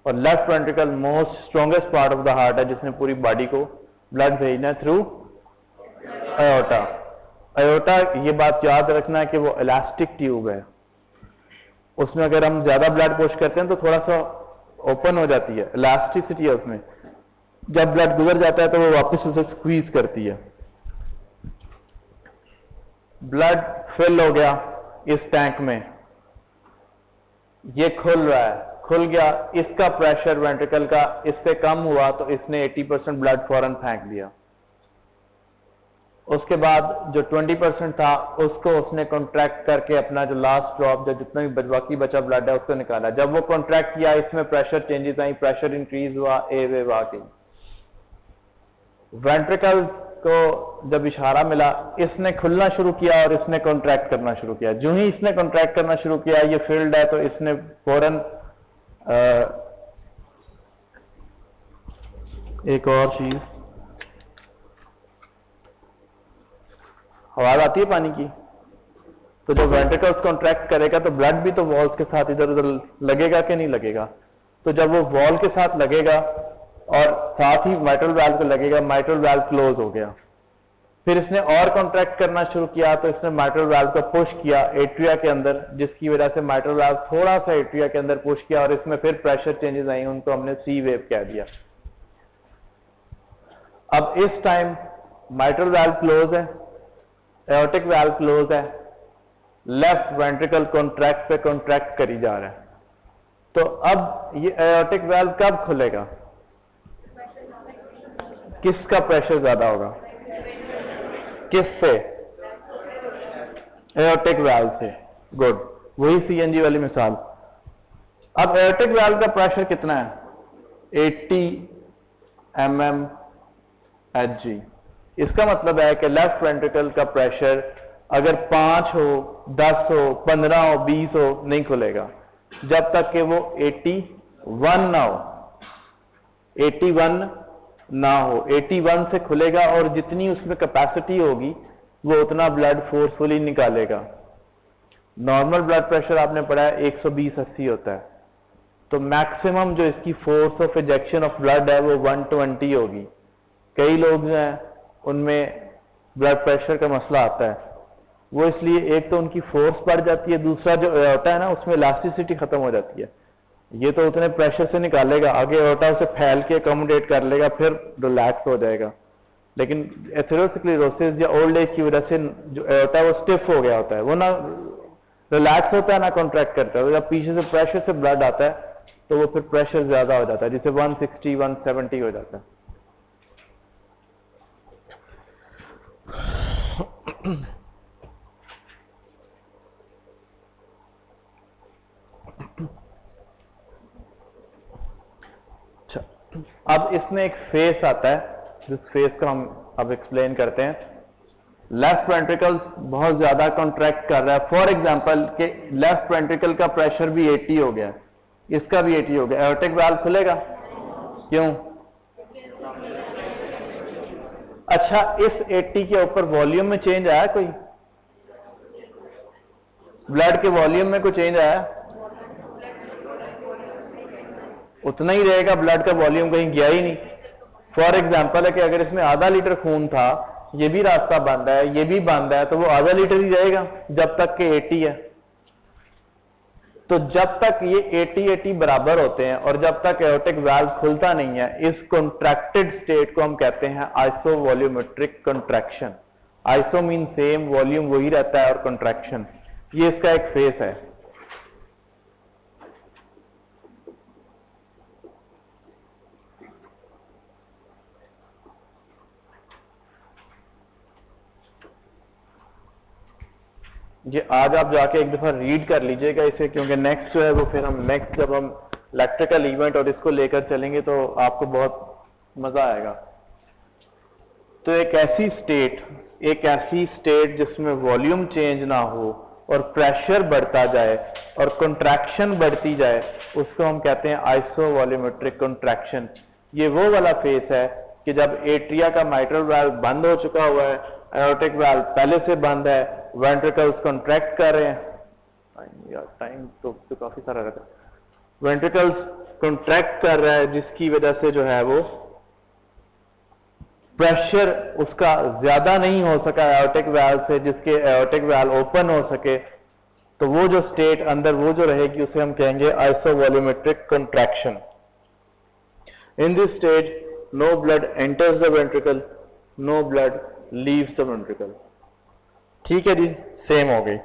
और left ventricle most strongest part of the heart है, जिसने पूरी बॉडी को ब्लड भेजना है थ्रू अयोर्टा। अयोर्टा, ये बात याद रखना है कि वो इलास्टिक ट्यूब है, उसमें अगर हम ज्यादा ब्लड पुश करते हैं तो थोड़ा सा ओपन हो जाती है, इलास्टिसिटी है उसमें। जब ब्लड गुजर जाता है तो वो वापस उसे स्क्वीज करती है। ब्लड फिल हो गया इस टैंक में, ये खुल रहा है, खुल गया, इसका प्रेशर वेंट्रिकल का इससे कम हुआ तो इसने 80% ब्लड फौरन फेंक दिया। उसके बाद जो 20% था उसको उसने कॉन्ट्रैक्ट करके अपना जो लास्ट ड्रॉप, जो जितना भी बाकी बचा ब्लड है उसको निकाला। जब वो कॉन्ट्रैक्ट किया, इसमें प्रेशर चेंजेस आई, प्रेशर इंक्रीज हुआ, ए वेव आ गई। वेंट्रिकल को जब इशारा मिला, इसने खुलना शुरू किया और इसने कॉन्ट्रैक्ट करना शुरू किया। जो ही इसने कॉन्ट्रैक्ट करना शुरू किया, ये फील्ड है तो इसने फौरन एक और चीज, आवाज आती है पानी की, तो जब वेंट्रिकल्स कॉन्ट्रैक्ट करेगा तो ब्लड भी तो वॉल्स के साथ इधर उधर लगेगा कि नहीं लगेगा। तो जब वो वॉल के साथ लगेगा और साथ ही माइट्रल वाल्व को लगेगा, माइट्रल वाल्व क्लोज हो गया। फिर इसने और कॉन्ट्रैक्ट करना शुरू किया तो इसने माइट्रल वाल्व को पुश किया एट्रिया के अंदर, जिसकी वजह से माइट्रल वाल्व थोड़ा सा एट्रिया के अंदर पुश किया और इसमें फिर प्रेशर चेंजेस आई, उनको हमने सी वेव कह दिया। अब इस टाइम माइट्रल वाल्व क्लोज है, एओर्टिक वाल्व क्लोज है, लेफ्ट वेंट्रिकल कॉन्ट्रैक्ट पे कॉन्ट्रैक्ट करी जा रहा है। तो अब ये एओर्टिक वाल्व कब खुलेगा? किसका प्रेशर ज्यादा होगा? किससे? एओर्टिक वाल्व से। गुड, वही सीएनजी वाली मिसाल। अब एओर्टिक वाल्व का प्रेशर कितना है? 80 mm Hg। इसका मतलब है कि लेफ्ट वेंट्रिकल का प्रेशर अगर 5 हो, 10 हो, 15 हो, 20 हो, नहीं खुलेगा जब तक कि वो 81 ना हो। 81 ना हो, 81 से खुलेगा और जितनी उसमें कैपेसिटी होगी वो उतना ब्लड फोर्सफुली निकालेगा। नॉर्मल ब्लड प्रेशर आपने पढ़ा है 120/80 होता है, तो मैक्सिमम जो इसकी force of ejection of blood है वो 120 होगी। कई लोग जो हैं उनमें ब्लड प्रेशर का मसला आता है, वो इसलिए एक तो उनकी फोर्स बढ़ जाती है, दूसरा जो एओर्टा है ना उसमें इलास्टिसिटी खत्म हो जाती है। ये तो उतने प्रेशर से निकालेगा, आगे एओर्टा उसे फैल के अकोमोडेट कर लेगा, फिर रिलैक्स हो जाएगा। लेकिन एथेरोस्क्लेरोसिस या ओल्ड एज की वजह से जो एओर्टा है वो स्टिफ हो गया होता है, वो ना रिलैक्स होता है ना कॉन्ट्रैक्ट करता है। जब पीछे से प्रेशर से ब्लड आता है तो वो फिर प्रेशर ज्यादा हो जाता है, जिसे 160 170 हो जाता है। अच्छा, अब इसमें एक फेस आता है, जिस फेस को हम अब एक्सप्लेन करते हैं। लेफ्ट वेंट्रिकल बहुत ज्यादा कॉन्ट्रैक्ट कर रहा है, फॉर एग्जांपल कि लेफ्ट वेंट्रिकल का प्रेशर भी 80 हो गया, इसका भी 80 हो गया, एओर्टिक वाल्व खुलेगा? क्यों? अच्छा, इस 80 के ऊपर वॉल्यूम में चेंज आया? कोई ब्लड के वॉल्यूम में कोई चेंज आया? उतना ही रहेगा, ब्लड का वॉल्यूम कहीं गया ही नहीं। फॉर एग्जांपल है कि अगर इसमें आधा लीटर खून था, ये भी रास्ता बंद है, ये भी बंद है, तो वो आधा लीटर ही रहेगा जब तक कि 80 है। तो जब तक ये 80 बराबर होते हैं और जब तक एओर्टिक वाल्व खुलता नहीं है, इस कॉन्ट्रैक्टेड स्टेट को हम कहते हैं isovolumetric contraction. Iso mean same, volume वही रहता है और कॉन्ट्रैक्शन, ये इसका एक फेस है। ये आज आप जाके एक दफा रीड कर लीजिएगा इसे, क्योंकि नेक्स्ट जो है वो फिर हम नेक्स्ट जब हम इलेक्ट्रिकल इवेंट और इसको लेकर चलेंगे तो आपको बहुत मजा आएगा। तो एक ऐसी स्टेट जिसमें वॉल्यूम चेंज ना हो और प्रेशर बढ़ता जाए और कंट्रैक्शन बढ़ती जाए, उसको हम कहते हैं आइसोवॉल्यूमेट्रिक कंट्रैक्शन। ये वो वाला फेस है कि जब एट्रिया का माइट्रल वाल्व बंद हो चुका हुआ है, एओर्टिक वाल्व पहले से बंद है, वेंट्रिकल्स कॉन्ट्रैक्ट कर रहे हैं, टाइम तो काफी सारा रहता है, वेंट्रिकल्स कॉन्ट्रैक्ट कर रहा है, जिसकी वजह से जो है वो प्रेशर उसका ज्यादा नहीं हो सका एओर्टिक वाल्व से, जिसके एओर्टिक वाल्व ओपन हो सके। तो वो जो स्टेट अंदर वो जो रहेगी उसे हम कहेंगे isovolumetric contraction. In this stage no blood enters the ventricle, no blood leaves the ventricle. ठीक है जी, सेम हो गई।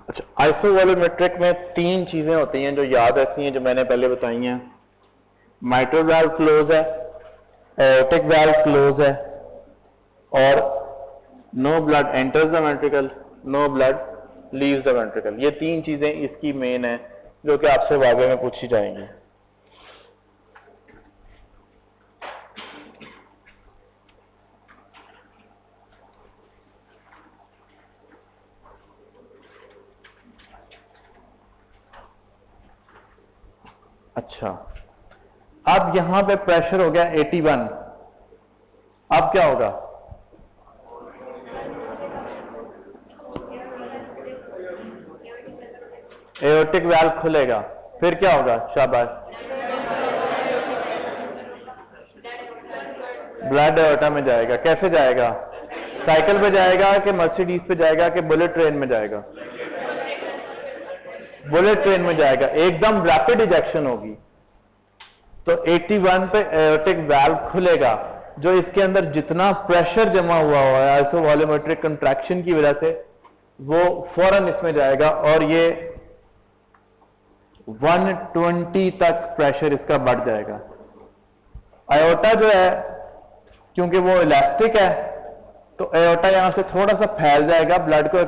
अच्छा, आइसोवॉल्यूमेट्रिक में 3 चीजें होती हैं जो याद रखनी है, जो मैंने पहले बताई हैं। माइट्रल वाल्व क्लोज है, एओर्टिक वाल्व क्लोज है, और no blood enters the ventricle, no blood leaves the ventricle. ये 3 चीजें इसकी मेन है जो कि आपसे आगे में पूछी जाएंगी। अच्छा, अब यहां पे प्रेशर हो गया 81। अब क्या होगा? एओर्टिक वाल्व खुलेगा, फिर क्या होगा? शाबाश, ब्लड एओर्टा में जाएगा। कैसे जाएगा? साइकिल पे जाएगा कि मर्सिडीज पे जाएगा कि बुलेट ट्रेन में जाएगा? बुलेट ट्रेन में जाएगा, एकदम रैपिड इजेक्शन होगी। तो 81 पे एओर्टिक वाल्व खुलेगा, जो इसके अंदर जितना प्रेशर जमा हुआ है आइसोवॉल्यूमेट्रिक कंट्रैक्शन की वजह से, वो फौरन इसमें जाएगा और ये 120 तक प्रेशर इसका बढ़ जाएगा। एओर्टा जो है, क्योंकि वो इलास्टिक है, तो एओर्टा यहां से थोड़ा सा फैल जाएगा, ब्लड को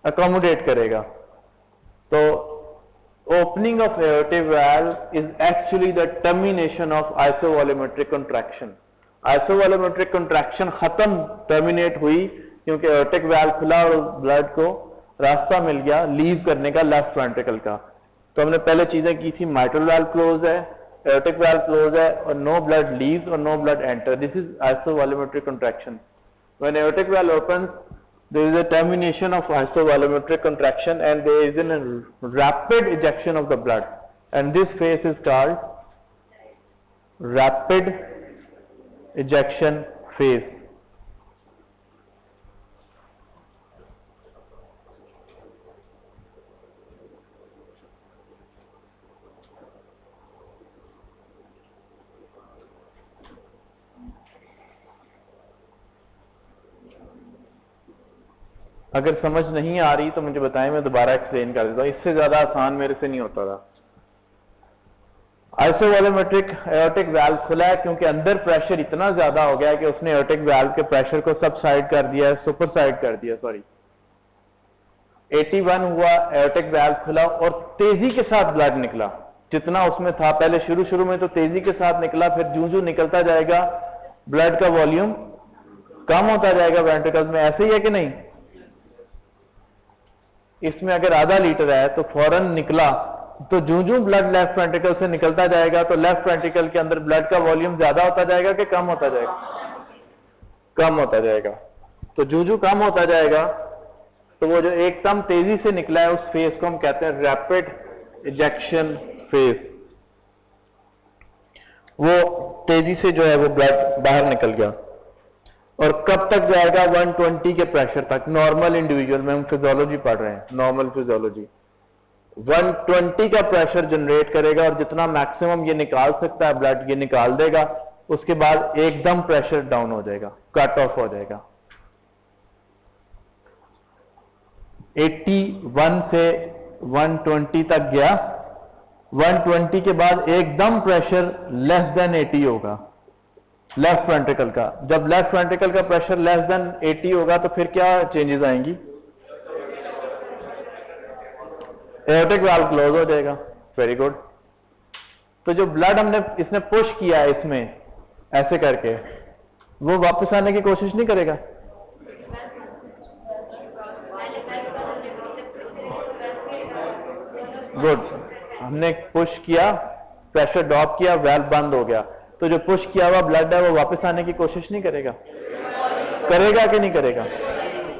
अकोमोडेट करेगा। तो opening of aortic valve is actually the termination of isovolumetric contraction. Isovolumetric contraction खत्म, टर्मिनेट हुई, क्योंकि aortic valve खुला और ब्लड को रास्ता मिल गया लीव करने का लेफ्ट वेंट्रिकल का। तो हमने पहले चीजें की थी, माइट्रल वाल्व क्लोज है, aortic valve क्लोज है, और नो ब्लड लीव्स और no blood enter. This is isovolumetric contraction. When aortic valve opens, there is a termination of isovolumetric contraction and there is a rapid ejection of the blood, and this phase is called rapid ejection phase. अगर समझ नहीं आ रही तो मुझे बताएं, मैं दोबारा explain कर देता हूं, इससे ज्यादा आसान मेरे से नहीं होता था। आइसोवॉल्यूमेट्रिक एओर्टिक वाल्व खुला है क्योंकि अंदर प्रेशर इतना ज्यादा हो गया है कि उसने एओर्टिक वाल्व के प्रेशर को सबसाइड कर दिया है, सुपरसाइड कर दिया, सॉरी। 81 हुआ, एओर्टिक वाल्व खुला और तेजी के साथ ब्लड निकला, जितना उसमें था। पहले शुरू में तो तेजी के साथ निकला, फिर जूं निकलता जाएगा ब्लड का वॉल्यूम कम होता जाएगा वेंट्रिकल्स में। ऐसे ही है कि नहीं? इसमें अगर आधा लीटर है तो फौरन निकला, तो जूं ब्लड लेफ्ट वेंट्रिकल से निकलता जाएगा तो लेफ्ट वेंट्रिकल के अंदर ब्लड का वॉल्यूम ज्यादा होता जाएगा कि कम होता जाएगा? कम होता जाएगा। तो जूं कम होता जाएगा, तो वो जो एकदम तेजी से निकला है उस फेज को हम कहते हैं रैपिड इजेक्शन फेज। वो तेजी से जो है वो ब्लड बाहर निकल गया। और कब तक जाएगा? 120 के प्रेशर तक। नॉर्मल इंडिविजुअल में हम फिजियोलॉजी पढ़ रहे हैं, नॉर्मल फिजियोलॉजी 120 का प्रेशर जनरेट करेगा और जितना मैक्सिमम ये निकाल सकता है ब्लड ये निकाल देगा। उसके बाद एकदम प्रेशर डाउन हो जाएगा, कट ऑफ हो जाएगा। 81 से 120 तक गया, 120 के बाद एकदम प्रेशर लेस देन 80 होगा लेफ्ट वेंट्रिकल का। जब लेफ्ट वेंट्रिकल का प्रेशर लेस देन 80 होगा तो फिर क्या चेंजेस आएंगी? एओर्टिक वाल्व क्लोज हो जाएगा। Very good. तो जो ब्लड हमने इसने पुश किया है इसमें ऐसे करके, वो वापस आने की कोशिश नहीं करेगा? गुड। हमने पुश किया, प्रेशर ड्रॉप किया, वाल्व बंद हो गया, तो जो पुश किया हुआ ब्लड है वो वापस आने की कोशिश नहीं करेगा? करेगा कि नहीं करेगा?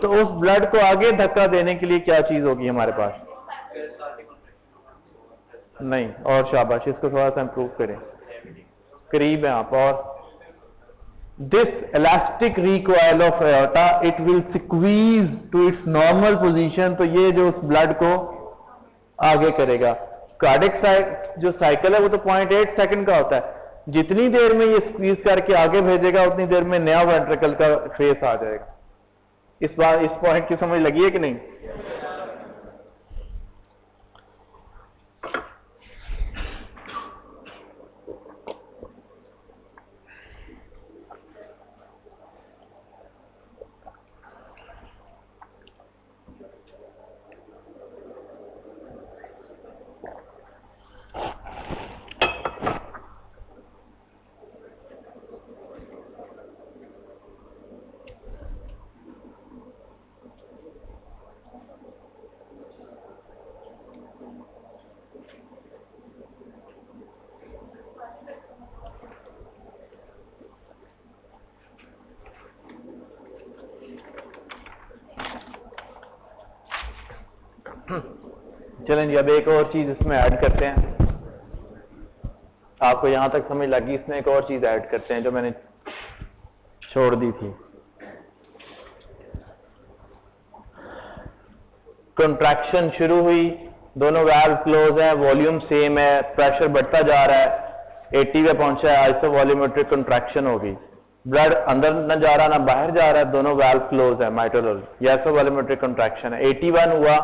तो उस ब्लड को आगे धक्का देने के लिए क्या चीज होगी हमारे पास? नहीं, और शाबाश, इसको थोड़ा सा इंप्रूव करें, करीब है आप। और this elastic recoil of aorta, it will squeeze to its normal position, तो ये जो उस ब्लड को आगे करेगा। कार्डिक जो साइकिल है वो तो 0.8 सेकंड का होता है, जितनी देर में ये स्क्वीज करके आगे भेजेगा उतनी देर में नया वेंट्रिकल का फेस आ जाएगा। इस पॉइंट की समझ लगी है कि नहीं? चलें जी, अब एक और चीज इसमें ऐड करते हैं। आपको यहां तक समझ लगी, इसमें एक और चीज ऐड करते हैं जो मैंने छोड़ दी थी। कंट्रैक्शन शुरू हुई, दोनों वाल्व क्लोज है, वॉल्यूम सेम है, प्रेशर बढ़ता जा रहा है, 80 पे पहुंचा है, आइसोवॉल्यूमेट्रिक कंट्रैक्शन होगी, ब्लड अंदर न जा रहा ना बाहर जा रहा है, दोनों वाल्व क्लोज है, माइट्रल, ये आइसोवॉल्यूमेट्रिक कंट्रैक्शन है। 81 हुआ,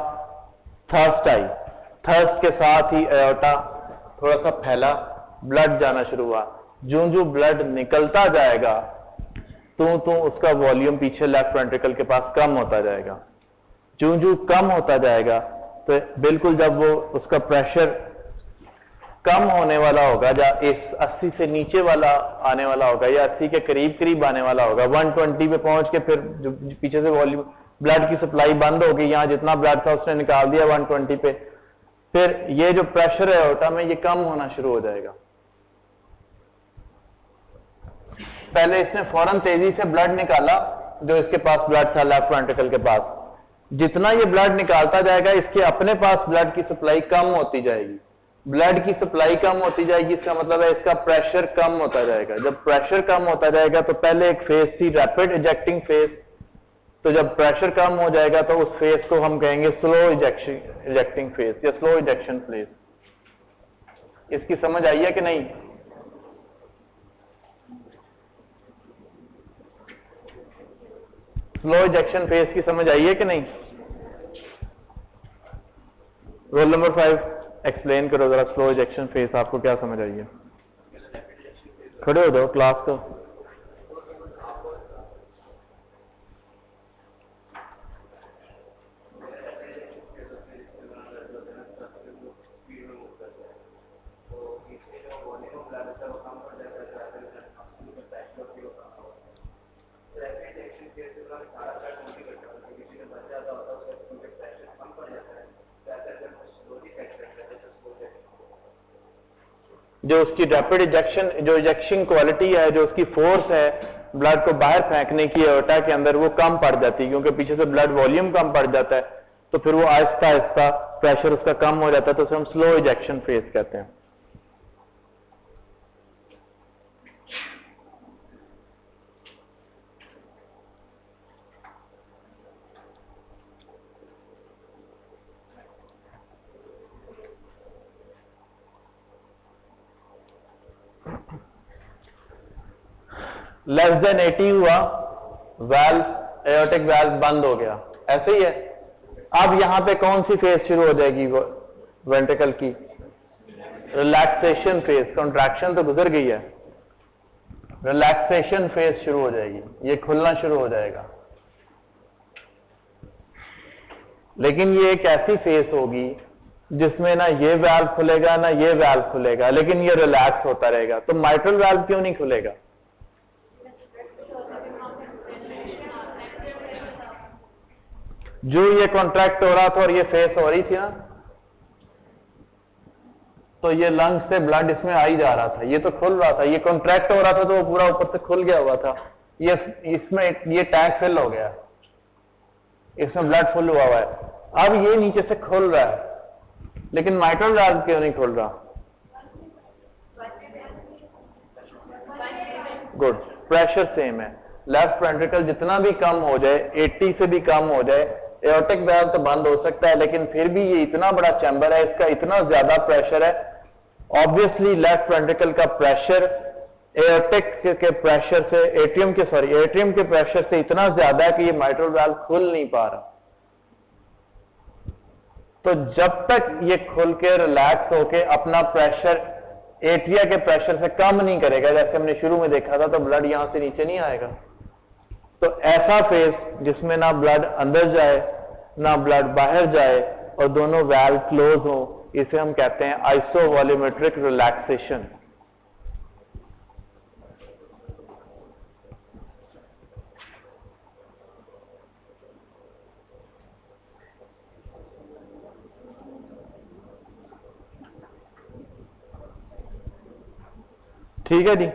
थर्स्ट आई, थर्स्ट के साथ ही एओर्टा थोड़ा सा फैला, ब्लड जाना शुरू हुआ। जो जो ब्लड निकलता जाएगा तो उसका वॉल्यूम पीछे लेफ्ट वेंट्रिकल के पास कम होता जाएगा। जो जो कम होता जाएगा तो बिल्कुल जब वो उसका प्रेशर कम होने वाला होगा, या इस 80 से नीचे वाला आने वाला होगा, या 80 के करीब करीब आने वाला होगा, 120 पे पहुंच के फिर जो पीछे से वॉल्यूम ब्लड की सप्लाई बंद होगी, यहाँ जितना ब्लड था उसने निकाल दिया 120 पे, फिर ये जो प्रेशर है एओर्टा में ये कम होना शुरू हो जाएगा। पहले इसने फौरन तेजी से ब्लड निकाला, जो इसके पास ब्लड था लेफ्ट वेंट्रिकल के पास, जितना ये ब्लड निकालता जाएगा इसके अपने पास ब्लड की सप्लाई कम होती जाएगी। ब्लड की सप्लाई कम होती जाएगी, इसका मतलब है इसका प्रेशर कम होता जाएगा। जब प्रेशर कम होता जाएगा तो पहले एक फेज थी रैपिड इजेक्टिंग फेज, तो जब प्रेशर कम हो जाएगा तो उस फेज को हम कहेंगे स्लो इजेक्टिंग फेज या स्लो इजेक्शन फेज। इसकी समझ आई है कि नहीं? स्लो इजेक्शन फेज की समझ आई है कि नहीं? रोल नंबर 5 एक्सप्लेन करो जरा, स्लो इजेक्शन फेज आपको क्या समझ आई है? खड़े हो जाओ क्लास को। जो उसकी रैपिड इजेक्शन, जो इजेक्शन क्वालिटी है, जो उसकी फोर्स है ब्लड को बाहर फेंकने की एओर्टा के अंदर, वो कम पड़ जाती है, क्योंकि पीछे से ब्लड वॉल्यूम कम पड़ जाता है, तो फिर वो आहिस्ता आहिस्ता प्रेशर उसका कम हो जाता है, तो उसे हम स्लो इजेक्शन फेज कहते हैं। लेस देन 80 हुआ, वाल्व एओर्टिक वाल्व बंद हो गया, ऐसे ही है। अब यहां पे कौन सी फेज शुरू हो जाएगी वेंट्रिकल की? Relaxation phase. कंट्रैक्शन तो गुजर गई है, रिलैक्सेशन फेज शुरू हो जाएगी, ये खुलना शुरू हो जाएगा। लेकिन ये एक ऐसी फेज होगी जिसमें ना ये वाल्व खुलेगा ना ये वाल्व खुलेगा, लेकिन ये रिलैक्स होता रहेगा। तो माइट्रल वाल्व क्यों नहीं खुलेगा? जो ये कॉन्ट्रैक्ट हो रहा था और ये फेस हो रही थी ना, तो ये लंग्स से ब्लड इसमें आ ही जा रहा था, ये तो खुल रहा था, ये कॉन्ट्रैक्ट हो रहा था तो वो पूरा ऊपर से खुल गया हुआ था, ये इसमें ये टैंक फिल हो गया, इसमें ब्लड फुल हुआ है। अब ये नीचे से खुल रहा है, लेकिन माइट्रल वाल्व क्यों नहीं खुल रहा? गुड, प्रेशर सेम है। लेफ्ट वेंट्रिकल जितना भी कम हो जाए, 80 से भी कम हो जाए, एओर्टिक वाल्व तो बंद हो सकता है, लेकिन फिर भी ये इतना बड़ा चैम्बर है, इसका इतना ज्यादा प्रेशर है, ऑब्वियसली लेफ्ट वेंट्रिकल का प्रेशर एओर्टिक के प्रेशर से, एट्रियम के प्रेशर से इतना ज्यादा है कि ये माइट्रल वाल्व खुल नहीं पा रहा। तो जब तक ये खुल के रिलैक्स होके अपना प्रेशर एट्रिया के प्रेशर से कम नहीं करेगा, जैसे हमने शुरू में देखा था, तो ब्लड यहां से नीचे नहीं आएगा। तो ऐसा फेज जिसमें ना ब्लड अंदर जाए ना ब्लड बाहर जाए और दोनों वाल्व क्लोज हो, इसे हम कहते हैं आइसोवॉल्यूमेट्रिक रिलैक्सेशन। ठीक है जी।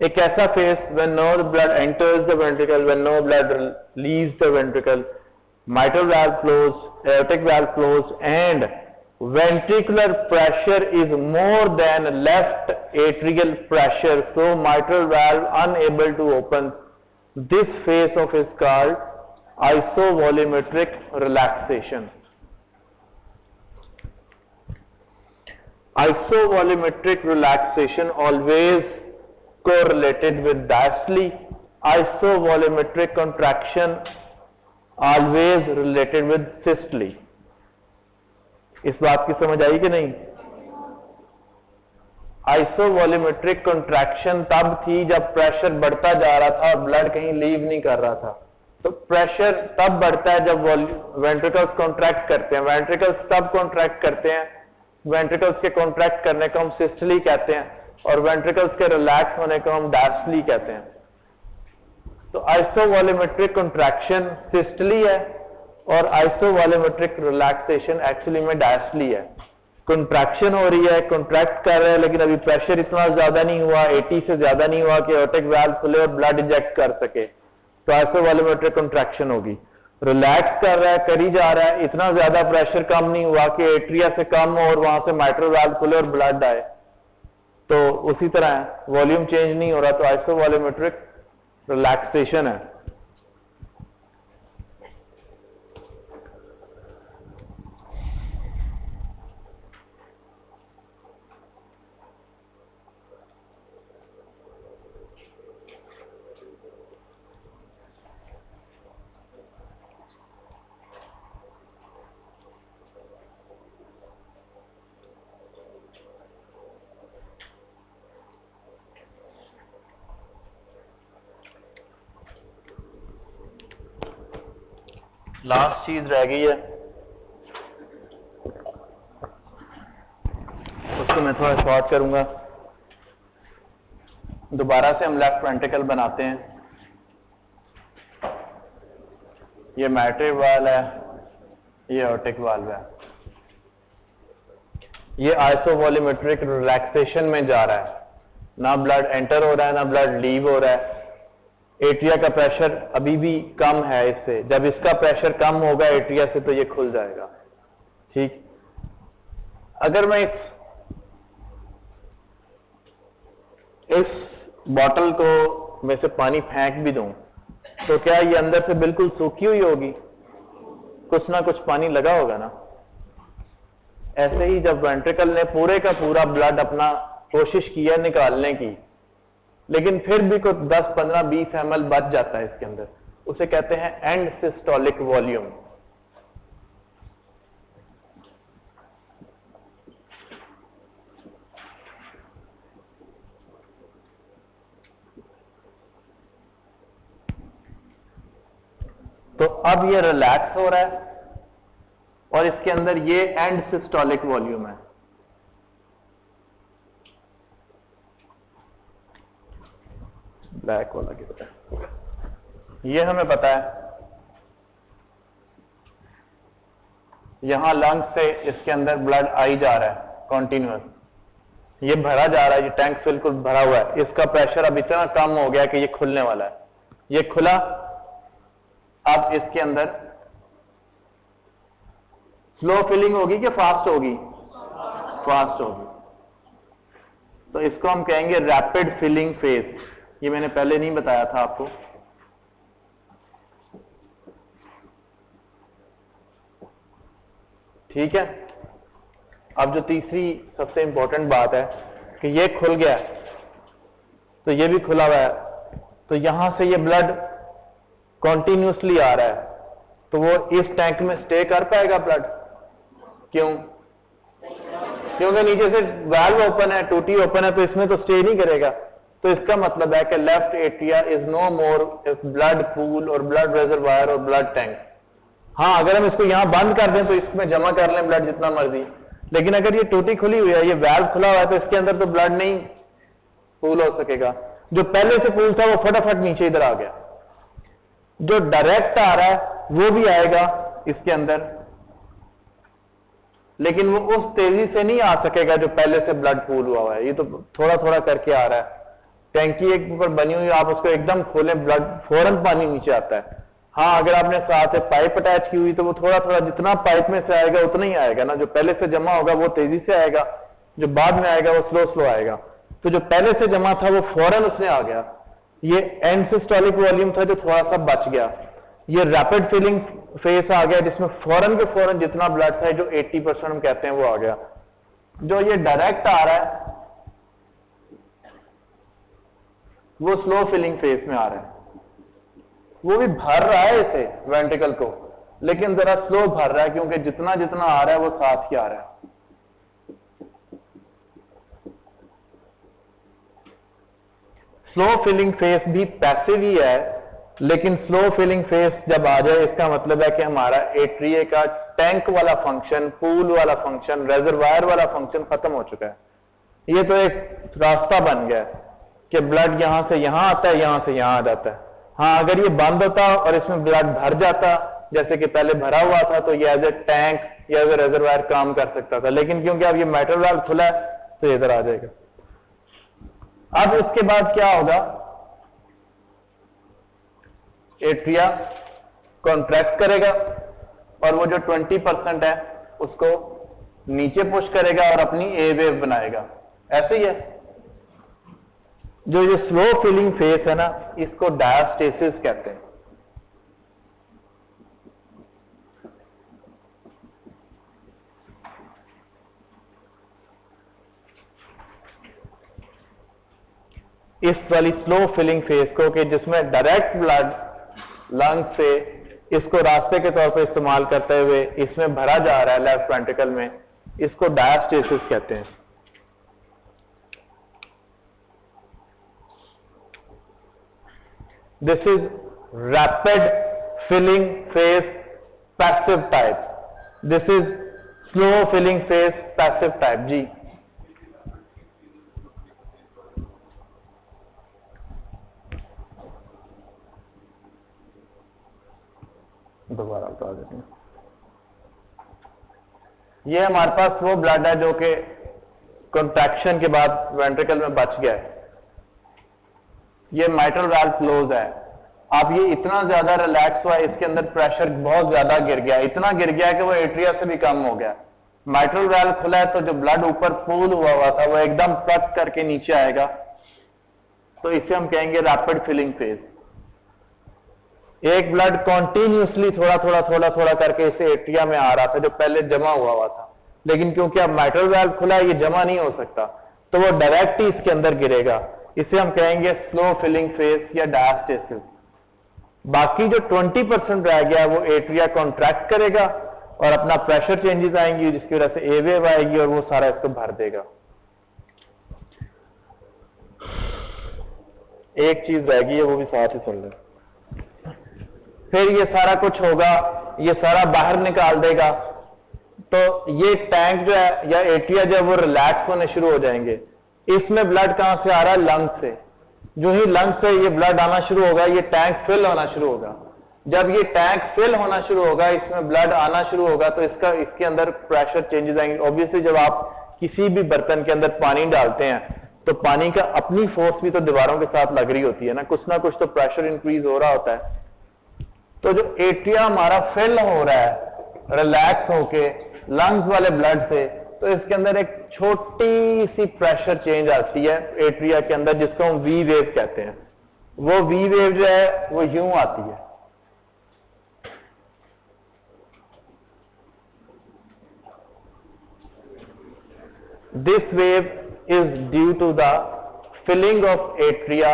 एक ऐसा face when no blood enters the ventricle, when no blood leaves the ventricle, mitral valve closed, aortic valve closed, and ventricular pressure is more than left atrial pressure, so mitral valve unable to open. This phase of is called isovolumetric relaxation. Isovolumetric relaxation always correlated with diastole. Isovolumetric contraction always related with systole. इस बात की समझ आई कि नहीं? आइसोवॉल्यूमेट्रिक contraction तब थी जब pressure बढ़ता जा रहा था और ब्लड कहीं लीव नहीं कर रहा था। तो प्रेशर तब बढ़ता है जब वेंट्रिकल्स कॉन्ट्रैक्ट करते हैं, वेंट्रिकल्स तब कॉन्ट्रैक्ट करते हैं, वेंट्रिकल्स के कॉन्ट्रैक्ट करने को हम सिस्टली कहते हैं और वेंट्रिकल्स के रिलैक्स होने को हम डायस्टली कहते हैं। तो आइसोवॉल्यूमेट्रिक कॉन्ट्रैक्शन सिस्टली है और आइसोवॉल्यूमेट्रिक रिलैक्सेशन एक्चुअली में डायस्टली है। कॉन्ट्रैक्शन हो रही है, कॉन्ट्रैक्ट कर रहे हैं, लेकिन अभी प्रेशर इतना ज्यादा नहीं हुआ, 80 से ज्यादा नहीं हुआ कि एओर्टिक वाल्व खुले और ब्लड इंजेक्ट कर सके, तो आइसोवॉल्यूमेट्रिक कॉन्ट्रैक्शन होगी। रिलैक्स कर रहा है, करी जा रहा है, इतना ज्यादा प्रेशर कम नहीं हुआ कि एट्रिया से कम हो और वहां से माइट्रल वाल्व खुले और ब्लड आए, तो उसी तरह वॉल्यूम चेंज नहीं हो रहा, तो आइसोवॉल्यूमेट्रिक रिलैक्सेशन है। लास्ट चीज रह गई है, उसको मैं थोड़ा शॉर्ट करूंगा। दोबारा से हम लेफ्ट वेंट्रिकल बनाते हैं। ये माइट्रल वाल्व है, ये एओर्टिक वाल्व है। ये आइसोवॉल्यूमेट्रिक रिलैक्सेशन में जा रहा है, ना ब्लड एंटर हो रहा है ना ब्लड लीव हो रहा है। एट्रिया का प्रेशर अभी भी कम है इससे, जब इसका प्रेशर कम होगा एट्रिया से तो ये खुल जाएगा। ठीक, अगर मैं इस बॉटल को में से पानी फेंक भी दूं तो क्या ये अंदर से बिल्कुल सूखी हुई होगी? कुछ ना कुछ पानी लगा होगा ना। ऐसे ही जब वेंट्रिकल ने पूरे का पूरा ब्लड अपना कोशिश किया निकालने की, लेकिन फिर भी कुछ 10, 15, 20 ml बच जाता है इसके अंदर, उसे कहते हैं एंड सिस्टोलिक वॉल्यूम। तो अब ये रिलैक्स हो रहा है और इसके अंदर ये एंड सिस्टोलिक वॉल्यूम है। ब्लैक वाला कितना है ये हमें पता है। यहां लंग्स से इसके अंदर ब्लड आई जा रहा है कॉन्टिन्यूअस, ये भरा जा रहा है, ये टैंक बिल्कुल भरा हुआ है। इसका प्रेशर अब इतना कम हो गया कि ये खुलने वाला है। ये खुला, अब इसके अंदर स्लो फिलिंग होगी कि फास्ट होगी? फास्ट होगी। तो इसको हम कहेंगे रैपिड फिलिंग फेज। ये मैंने पहले नहीं बताया था आपको। ठीक है, अब जो तीसरी सबसे इंपॉर्टेंट बात है कि ये खुल गया तो ये भी खुला हुआ है, तो यहां से ये ब्लड कॉन्टिन्यूसली आ रहा है, तो वो इस टैंक में स्टे कर पाएगा ब्लड? क्यों? क्योंकि नीचे से वाल्व ओपन है, टूटी ओपन है, तो इसमें तो स्टे नहीं करेगा। तो इसका मतलब है कि left atria is no more blood pool और ब्लड रिजर्वायर और ब्लड टैंक। हाँ, अगर हम इसको यहां बंद कर दें तो इसमें जमा कर लें ब्लड जितना मर्जी, लेकिन अगर ये टूटी खुली हुई है, ये वाल्व खुला हुआ है, तो इसके अंदर तो ब्लड नहीं पूल हो सकेगा। जो पहले से पूल था वो फटाफट नीचे इधर आ गया, जो डायरेक्ट आ रहा है वो भी आएगा इसके अंदर, लेकिन वो उस तेजी से नहीं आ सकेगा जो पहले से ब्लड पूल हुआ है। ये तो थोड़ा थोड़ा करके आ रहा है। टैंकी एक ऊपर बनी हुई, आप उसको एकदम खोलें, ब्लड फौरन पानी नीचे आता है। हाँ, अगर आपने साथ में पाइप अटैच की हुई तो वो थोड़ा थोड़ा जितना पाइप में से आएगा उतना ही आएगा ना। जो पहले से जमा होगा वो तेजी से आएगा, जो बाद में आएगा वो स्लो स्लो आएगा। तो जो पहले से जमा था वो फौरन उसमें आ गया। ये एंड सिस्टोलिक वॉल्यूम था जो थोड़ा सा बच गया। ये रैपिड फिलिंग फेस आ गया जिसमें फौरन के फौरन जितना ब्लड था, जो 80% हम कहते हैं, वो आ गया। जो ये डायरेक्ट आ रहा है वो स्लो फिलिंग फेस में आ रहा है। वो भी भर रहा है इसे वेंट्रिकल को, लेकिन जरा स्लो भर रहा है, क्योंकि जितना जितना आ रहा है वो साथ ही आ रहा है। स्लो फिलिंग फेस भी पैसिव ही है, लेकिन स्लो फिलिंग फेस जब आ जाए इसका मतलब है कि हमारा एट्रिया का टैंक वाला फंक्शन, पूल वाला फंक्शन, रिजर्वायर वाला फंक्शन खत्म हो चुका है। ये तो एक रास्ता बन गया है कि ब्लड यहां से यहां आता है, यहां से यहां आ जाता है। हाँ, अगर ये बंद होता और इसमें ब्लड भर जाता जैसे कि पहले भरा हुआ था, तो ये एज ए टैंक या एज ए रिजर्वायर काम कर सकता था, लेकिन क्योंकि अब ये मेटल वाल्व खुला है तो इधर आ जाएगा। अब इसके बाद क्या होगा, एट्रिया कॉन्ट्रैक्ट करेगा और वो जो 20% है उसको नीचे पुश करेगा और अपनी ए वेव बनाएगा। ऐसे ही है। जो ये स्लो फिलिंग फेस है ना, इसको डायस्टेसिस कहते हैं। इस वाली स्लो फिलिंग फेस को, कि जिसमें डायरेक्ट ब्लड लंग से इसको रास्ते के तौर पर इस्तेमाल करते हुए इसमें भरा जा रहा है लेफ्ट वेंट्रिकल में, इसको डायस्टेसिस कहते हैं। This is rapid filling phase passive type. This is slow filling phase passive type. जी, दोबारा बता देते हैं। ये हमारे पास वो ब्लड है जो कि कॉन्ट्रैक्शन के बाद वेंट्रिकल में बच गया है। ये माइट्रल वाल्व क्लोज है। अब ये इतना ज्यादा रिलैक्स हुआ, इसके अंदर प्रेशर बहुत ज्यादा गिर गया, इतना गिर गया कि वो एट्रिया से भी कम हो गया। माइट्रल वाल्व खुला है तो जो ब्लड ऊपर पूल हुआ था वो एकदम कट करके नीचे आएगा, तो इसे हम कहेंगे रैपिड फिलिंग फेज। एक ब्लड कॉन्टिन्यूसली थोड़ा थोड़ा थोड़ा थोड़ा करके इसे एट्रिया में आ रहा था जो पहले जमा हुआ था, लेकिन क्योंकि अब माइट्रल वाल्व खुला है ये जमा नहीं हो सकता, तो वो डायरेक्ट ही इसके अंदर गिरेगा। इसे हम कहेंगे स्लो फिलिंग फेस या डायस्टेसिस। बाकी जो 20% रह गया वो एट्रिया कॉन्ट्रैक्ट करेगा और अपना प्रेशर चेंजेस आएंगी जिसकी वजह से ए वेव आएगी और वो सारा इसको भर देगा। एक चीज रह गई है, वो भी साथ ही सुन लें। फिर ये सारा कुछ होगा, ये सारा बाहर निकाल देगा, तो ये टैंक जो है या एट्रिया जो है वो रिलैक्स होने शुरू हो जाएंगे। इसमें ब्लड कहां से आ रहा है? लंग से। जो ही लंग से ये ब्लड आना शुरू होगा, ये टैंक फिल होना शुरू होगा। जब ये टैंक फिल होना शुरू होगा, इसमें ब्लड आना शुरू होगा, तो इसके अंदर प्रेशर चेंजेस आएंगे। ऑब्वियसली जब आप किसी भी बर्तन के अंदर पानी डालते हैं तो पानी का अपनी फोर्स भी तो दीवारों के साथ लग रही होती है ना कुछ तो प्रेशर इंक्रीज हो रहा होता है। तो जो एट्रिया हमारा फिल हो रहा है रिलैक्स होके लंग्स वाले ब्लड से, तो इसके अंदर एक छोटी सी प्रेशर चेंज आती है एट्रिया के अंदर, जिसको हम वी वेव कहते हैं। वो वी वेव जो है वो यूं आती है। This wave is due to the filling of atria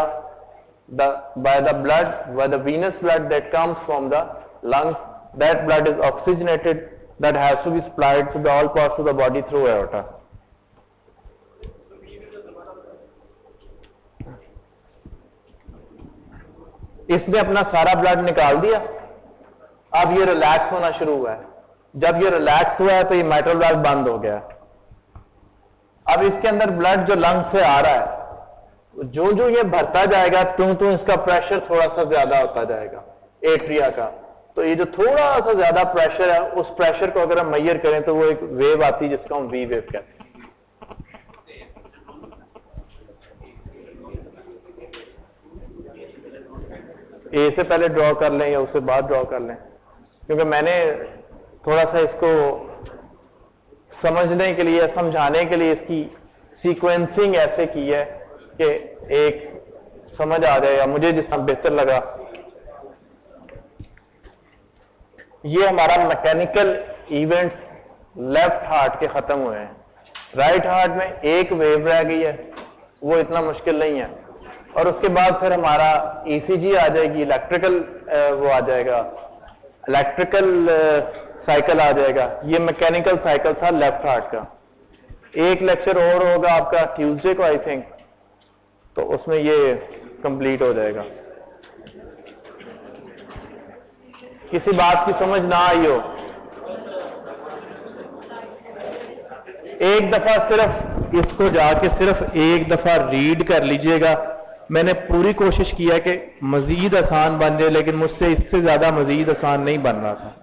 by the blood, by the venous blood that comes from the lungs. That blood is oxygenated, that has to be supplied to the all parts of the body through aorta. इसने अपना सारा blood निकाल दिया, अब ये relax होना शुरू हुआ है। जब ये रिलैक्स हुआ है तो ये माइट्रल वाल्व बंद हो गया। अब इसके अंदर ब्लड जो लंग से आ रहा है, जो जो ये भरता जाएगा तो इसका प्रेशर थोड़ा सा ज्यादा होता जाएगा एट्रिया का। तो ये जो थोड़ा सा ज्यादा प्रेशर है, उस प्रेशर को अगर हम मेजर करें तो वो एक वेव आती है जिसको हम वी वेव कहते हैं। ए से पहले ड्रॉ कर लें या उससे बाद ड्रॉ कर लें, क्योंकि मैंने थोड़ा सा इसको समझने के लिए, समझाने के लिए इसकी सीक्वेंसिंग ऐसे की है कि एक समझ आ जाएगा, मुझे जितना बेहतर लगा। ये हमारा मैकेनिकल इवेंट्स लेफ्ट हार्ट के खत्म हुए हैं। राइट हार्ट में एक वेव रह गई है, वो इतना मुश्किल नहीं है। और उसके बाद फिर हमारा ईसीजी आ जाएगी, इलेक्ट्रिकल वो आ जाएगा, इलेक्ट्रिकल साइकिल आ जाएगा। ये मैकेनिकल साइकिल था लेफ्ट हार्ट का। एक लेक्चर और होगा आपका ट्यूसडे को आई थिंक, तो उसमें ये कंप्लीट हो जाएगा। किसी बात की समझ ना आई हो, एक दफा सिर्फ इसको जाके सिर्फ एक दफा रीड कर लीजिएगा। मैंने पूरी कोशिश की है कि मजीद आसान बन जाए, लेकिन मुझसे इससे ज्यादा मजीद आसान नहीं बन रहा था।